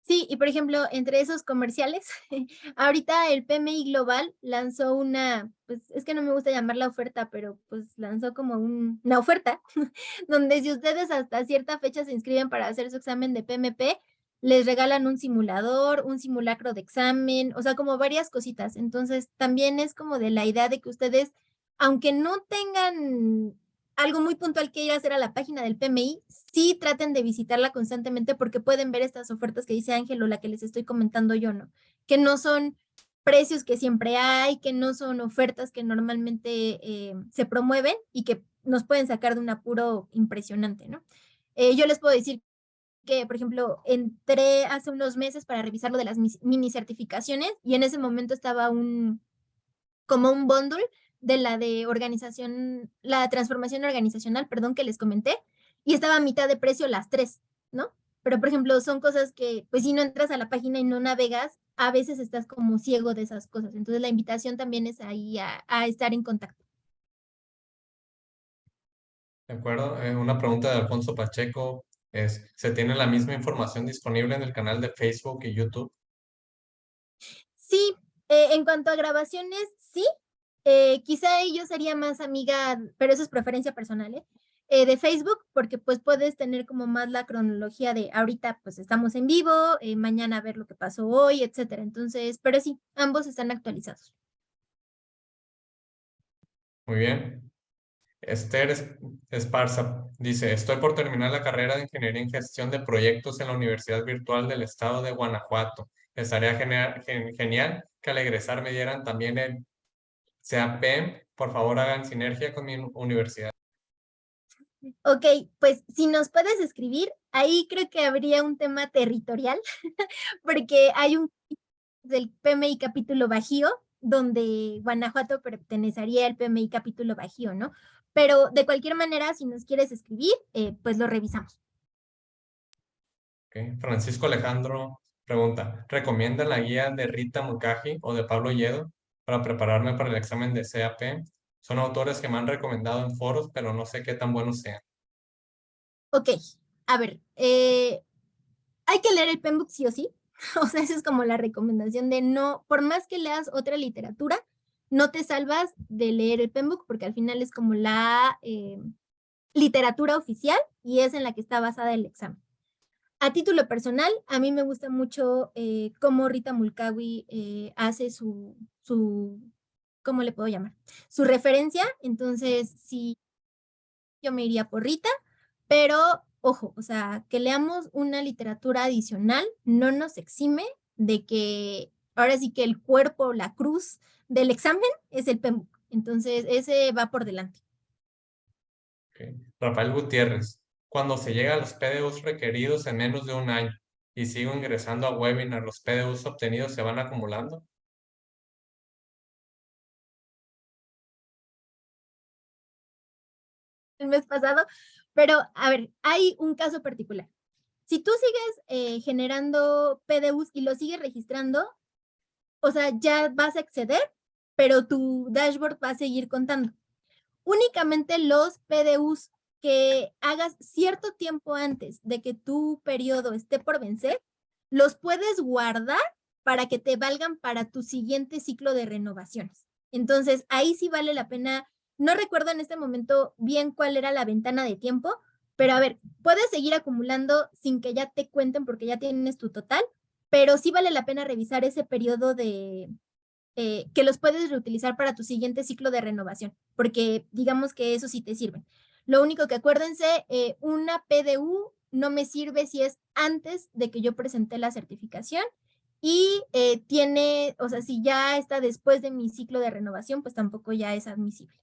Sí, y por ejemplo, entre esos comerciales, ahorita el PMI Global lanzó una, pues es que no me gusta llamarla oferta, pero pues lanzó como una oferta, donde si ustedes hasta cierta fecha se inscriben para hacer su examen de PMP, les regalan un simulador, un simulacro de examen, o sea, como varias cositas. Entonces, también es como de la idea de que ustedes, aunque no tengan algo muy puntual que ir a hacer a la página del PMI, sí traten de visitarla constantemente porque pueden ver estas ofertas que dice Ángel o la que les estoy comentando yo, ¿no? Que no son precios que siempre hay, que no son ofertas que normalmente se promueven y que nos pueden sacar de un apuro impresionante, ¿no? Yo les puedo decir que, por ejemplo, entré hace unos meses para revisar lo de las mini certificaciones y en ese momento estaba como un bundle de la de organización, la transformación organizacional, perdón, que les comenté, y estaba a mitad de precio las tres, ¿no? Pero, por ejemplo, son cosas que, pues, si no entras a la página y no navegas, a veces estás como ciego de esas cosas. Entonces, la invitación también es ahí a estar en contacto. ¿De acuerdo? Una pregunta de Alfonso Pacheco es, ¿se tiene la misma información disponible en el canal de Facebook y YouTube? Sí, en cuanto a grabaciones, sí. Quizá yo sería más amiga, pero eso es preferencia personal, de Facebook, porque pues puedes tener como más la cronología de ahorita pues estamos en vivo, mañana ver lo que pasó hoy, etcétera. Entonces, pero sí, ambos están actualizados. Muy bien. Esther Esparza dice, estoy por terminar la carrera de Ingeniería en Gestión de Proyectos en la Universidad Virtual del Estado de Guanajuato. Estaría genial que al egresar me dieran también el CAPEM. Por favor, hagan sinergia con mi universidad. Ok, pues si nos puedes escribir, ahí creo que habría un tema territorial, porque hay un del PMI capítulo Bajío, donde Guanajuato pertenecería al PMI capítulo Bajío, ¿no? Pero de cualquier manera, si nos quieres escribir, pues lo revisamos. Okay. Francisco Alejandro pregunta, ¿recomiendan la guía de Rita Mulcahy o de Pablo Lledo para prepararme para el examen de CAP? Son autores que me han recomendado en foros, pero no sé qué tan buenos sean. Ok, a ver, hay que leer el PMBOK sí o sí. O sea, esa es como la recomendación de no, por más que leas otra literatura, no te salvas de leer el PMBOK porque al final es como la literatura oficial y es en la que está basada el examen. A título personal, a mí me gusta mucho cómo Rita Mulcahy hace ¿cómo le puedo llamar? Su referencia. Entonces, sí, yo me iría por Rita, pero ojo, o sea, que leamos una literatura adicional no nos exime de que ahora sí que el cuerpo, la cruz del examen es el PMBOK. Entonces, ese va por delante. Okay. Rafael Gutiérrez, cuando se llega a los PDUs requeridos en menos de un año y sigo ingresando a webinar, ¿los PDUs obtenidos se van acumulando? El mes pasado, pero a ver, hay un caso particular. Si tú sigues generando PDUs y lo sigues registrando, o sea, ya vas a exceder, pero tu dashboard va a seguir contando. Únicamente los PDUs que hagas cierto tiempo antes de que tu periodo esté por vencer, los puedes guardar para que te valgan para tu siguiente ciclo de renovaciones. Entonces, ahí sí vale la pena. No recuerdo en este momento bien cuál era la ventana de tiempo, pero a ver, puedes seguir acumulando sin que ya te cuenten porque ya tienes tu total, pero sí vale la pena revisar ese periodo que los puedes reutilizar para tu siguiente ciclo de renovación, porque digamos que eso sí te sirven. Lo único que acuérdense, una PDU no me sirve si es antes de que yo presenté la certificación y tiene, o sea, si ya está después de mi ciclo de renovación, pues tampoco ya es admisible.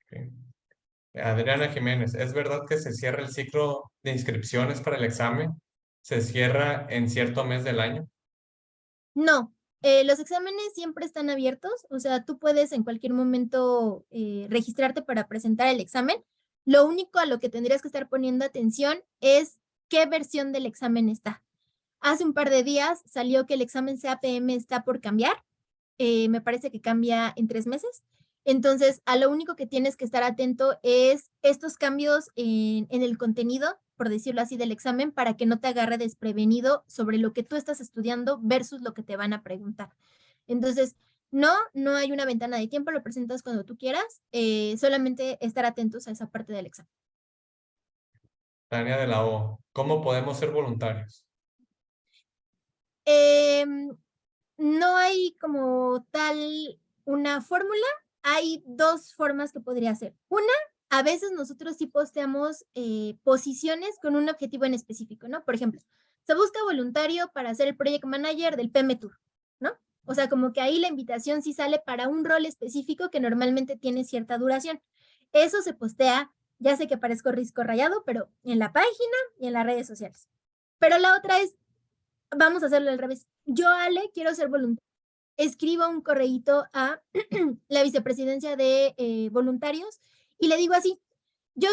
Ok. Adriana Jiménez, ¿es verdad que se cierra el ciclo de inscripciones para el examen? ¿Se cierra en cierto mes del año? No, los exámenes siempre están abiertos, o sea, tú puedes en cualquier momento registrarte para presentar el examen. Lo único a lo que tendrías que estar poniendo atención es qué versión del examen está. Hace un par de días salió que el examen CAPM está por cambiar. Me parece que cambia en 3 meses. Entonces, a lo único que tienes que estar atento es estos cambios en el contenido, por decirlo así, del examen, para que no te agarre desprevenido sobre lo que tú estás estudiando versus lo que te van a preguntar. Entonces, no hay una ventana de tiempo, lo presentas cuando tú quieras, solamente estar atentos a esa parte del examen. Tania de la O, ¿cómo podemos ser voluntarios? No hay como tal una fórmula, hay 2 formas que podría ser. Una, a veces nosotros sí posteamos posiciones con un objetivo en específico, ¿no? Por ejemplo, se busca voluntario para ser el project manager del PM Tour, ¿no? O sea, como que ahí la invitación sí sale para un rol específico que normalmente tiene cierta duración. Eso se postea, ya sé que parezco risco rayado, pero en la página y en las redes sociales. Pero la otra es, vamos a hacerlo al revés. Yo, Ale, quiero ser voluntaria. Escribo un correíto a la vicepresidencia de voluntarios y le digo así, yo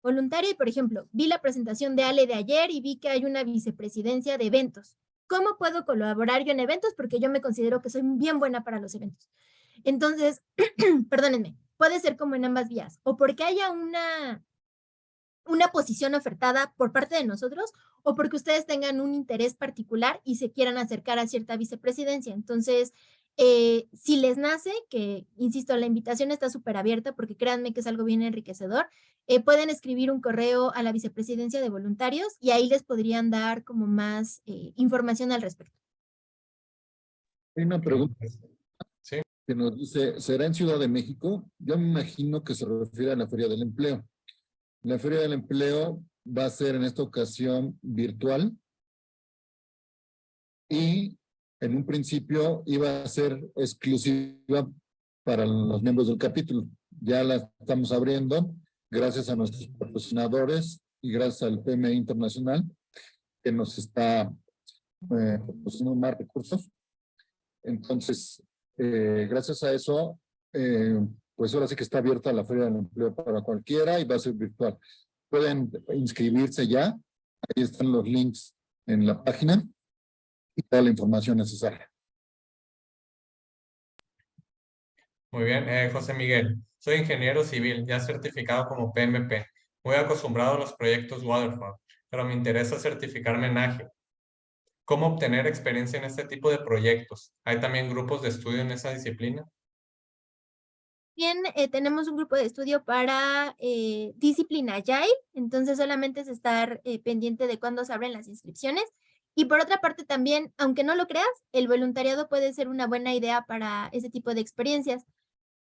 voluntaria y, por ejemplo, vi la presentación de Ale de ayer y vi que hay una vicepresidencia de eventos. ¿Cómo puedo colaborar yo en eventos? Porque yo me considero que soy bien buena para los eventos. Entonces, perdónenme, puede ser como en ambas vías, o porque haya una posición ofertada por parte de nosotros o porque ustedes tengan un interés particular y se quieran acercar a cierta vicepresidencia. Entonces, si les nace, que insisto, la invitación está súper abierta porque créanme que es algo bien enriquecedor, pueden escribir un correo a la vicepresidencia de voluntarios y ahí les podrían dar como más información al respecto. Hay una pregunta Sí, que nos dice, ¿será en Ciudad de México? Yo me imagino que se refiere a la Feria del Empleo. La Feria del Empleo va a ser en esta ocasión virtual y en un principio iba a ser exclusiva para los miembros del capítulo. Ya la estamos abriendo gracias a nuestros patrocinadores y gracias al PMI Internacional que nos está proporcionando más recursos. Entonces, gracias a eso, pues ahora sí que está abierta la Feria del Empleo para cualquiera y va a ser virtual. Pueden inscribirse ya, ahí están los links en la página y toda la información necesaria. muy bien. José Miguel, soy ingeniero civil, ya certificado como PMP. Muy acostumbrado a los proyectos Waterfall, pero me interesa certificarme en Ágil. ¿Cómo obtener experiencia en este tipo de proyectos? ¿Hay también grupos de estudio en esa disciplina? Bien, tenemos un grupo de estudio para disciplina Agile, entonces solamente es estar pendiente de cuándo se abren las inscripciones. Y por otra parte también, aunque no lo creas, el voluntariado puede ser una buena idea para ese tipo de experiencias.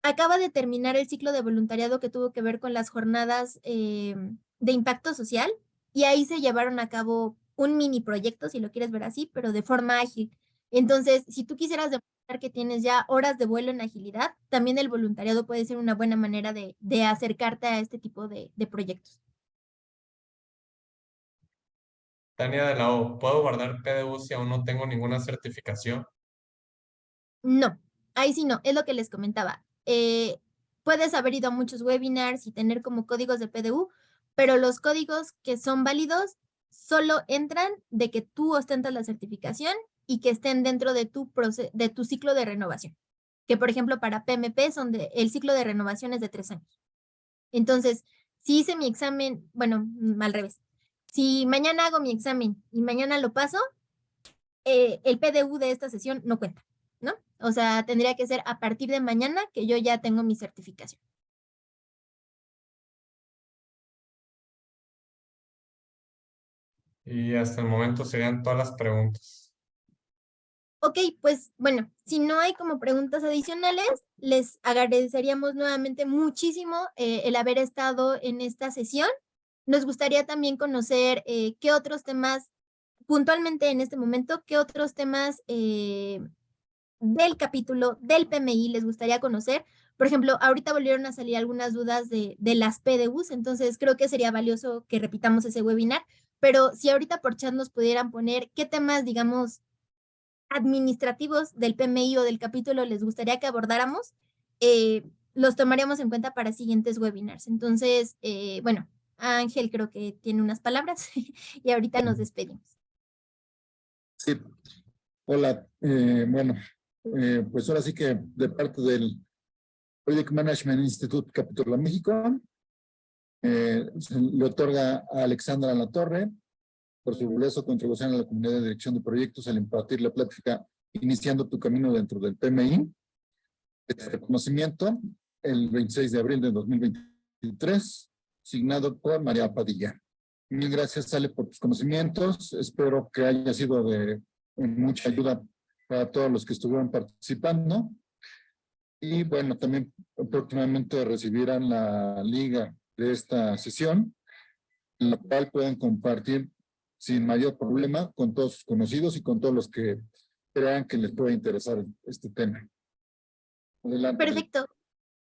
Acaba de terminar el ciclo de voluntariado que tuvo que ver con las jornadas de impacto social y ahí se llevaron a cabo un mini proyecto, si lo quieres ver así, pero de forma ágil. Entonces, si tú quisieras demostrar que tienes ya horas de vuelo en agilidad, también el voluntariado puede ser una buena manera de acercarte a este tipo de proyectos. Tania de la O, ¿puedo guardar PDU si aún no tengo ninguna certificación? No, ahí sí no, es lo que les comentaba. Puedes haber ido a muchos webinars y tener como códigos de PDU, pero los códigos que son válidos solo entran de que tú ostentas la certificación y que estén dentro de de tu ciclo de renovación. Que por ejemplo para PMP el ciclo de renovación es de 3 años. Entonces, si hice mi examen, bueno, al revés. Si mañana hago mi examen y mañana lo paso, el PDU de esta sesión no cuenta, ¿no? O sea, tendría que ser a partir de mañana que yo ya tengo mi certificación. Y hasta el momento serían todas las preguntas. Ok, pues bueno, si no hay como preguntas adicionales, les agradeceríamos nuevamente muchísimo el haber estado en esta sesión. Nos gustaría también conocer qué otros temas, puntualmente en este momento, qué otros temas del capítulo del PMI les gustaría conocer. Por ejemplo, ahorita volvieron a salir algunas dudas de las PDUs, entonces creo que sería valioso que repitamos ese webinar, pero si ahorita por chat nos pudieran poner qué temas, digamos, administrativos del PMI o del capítulo les gustaría que abordáramos, los tomaríamos en cuenta para siguientes webinars. Entonces, bueno, Ángel creo que tiene unas palabras y ahorita nos despedimos. Sí, hola, bueno, pues ahora sí que de parte del Project Management Institute Capítulo México, se le otorga a Alexandra Latorre por su valiosa contribución a la comunidad de dirección de proyectos al impartir la plática Iniciando tu camino dentro del PMI. Este reconocimiento el 26 de abril de 2023, signado por María Padilla. Mil gracias, Ale, por tus conocimientos. Espero que haya sido de mucha ayuda para todos los que estuvieron participando. Y bueno, también próximamente recibirán la liga de esta sesión, en la cual pueden compartir sin mayor problema con todos sus conocidos y con todos los que crean que les pueda interesar este tema. Adelante. Perfecto.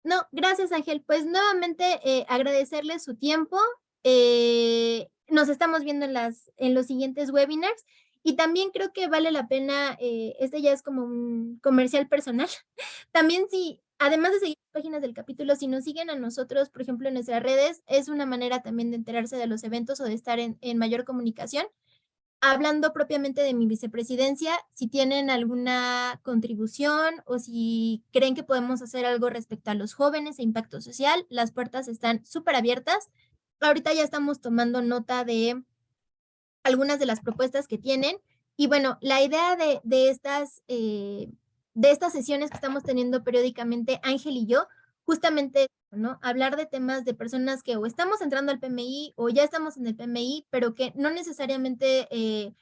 No, gracias Ángel. Pues nuevamente agradecerles su tiempo. Nos estamos viendo en los siguientes webinars y también creo que vale la pena, este ya es como un comercial personal. También si, además de seguir las páginas del capítulo, si nos siguen a nosotros, por ejemplo, en nuestras redes, es una manera también de enterarse de los eventos o de estar en mayor comunicación. Hablando propiamente de mi vicepresidencia, si tienen alguna contribución o si creen que podemos hacer algo respecto a los jóvenes e impacto social, las puertas están súper abiertas. Ahorita ya estamos tomando nota de algunas de las propuestas que tienen. Y bueno, la idea de estas sesiones que estamos teniendo periódicamente, Ángel y yo, justamente, ¿no? Hablar de temas de personas que o estamos entrando al PMI o ya estamos en el PMI, pero que no necesariamente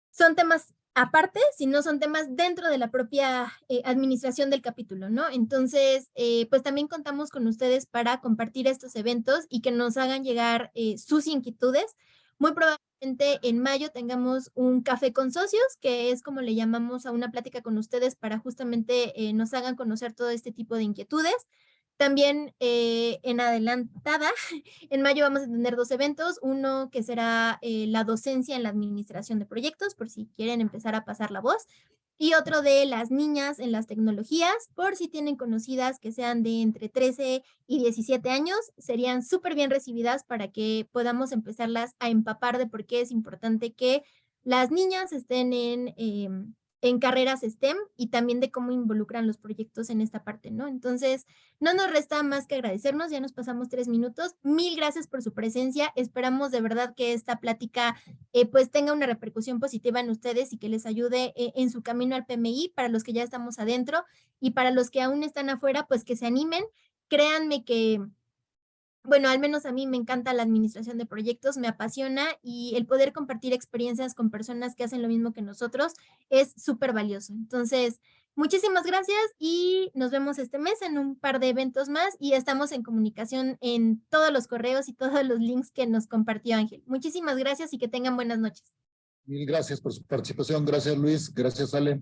son temas aparte, sino son temas dentro de la propia administración del capítulo, ¿no? Entonces, pues también contamos con ustedes para compartir estos eventos y que nos hagan llegar sus inquietudes. Muy probablemente en mayo tengamos un café con socios, que es como le llamamos a una plática con ustedes para justamente nos hagan conocer todo este tipo de inquietudes. También en adelantada, en mayo vamos a tener 2 eventos, uno que será la docencia en la administración de proyectos, por si quieren empezar a pasar la voz, y otro de las niñas en las tecnologías, por si tienen conocidas que sean de entre 13 y 17 años, serían súper bien recibidas para que podamos empezarlas a empapar de por qué es importante que las niñas estén en carreras STEM y también de cómo involucran los proyectos en esta parte, ¿no? Entonces, no nos resta más que agradecernos, ya nos pasamos 3 minutos. Mil gracias por su presencia. Esperamos de verdad que esta plática pues tenga una repercusión positiva en ustedes y que les ayude en su camino al PMI para los que ya estamos adentro y para los que aún están afuera, pues que se animen. Créanme que bueno, al menos a mí me encanta la administración de proyectos, me apasiona y el poder compartir experiencias con personas que hacen lo mismo que nosotros es súper valioso. Entonces, muchísimas gracias y nos vemos este mes en un par de eventos más y estamos en comunicación en todos los correos y todos los links que nos compartió Ángel. Muchísimas gracias y que tengan buenas noches. Mil gracias por su participación. Gracias, Luis. Gracias, Ale.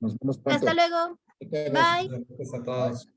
Nos vemos pronto. Hasta luego. Bye. Gracias a todos.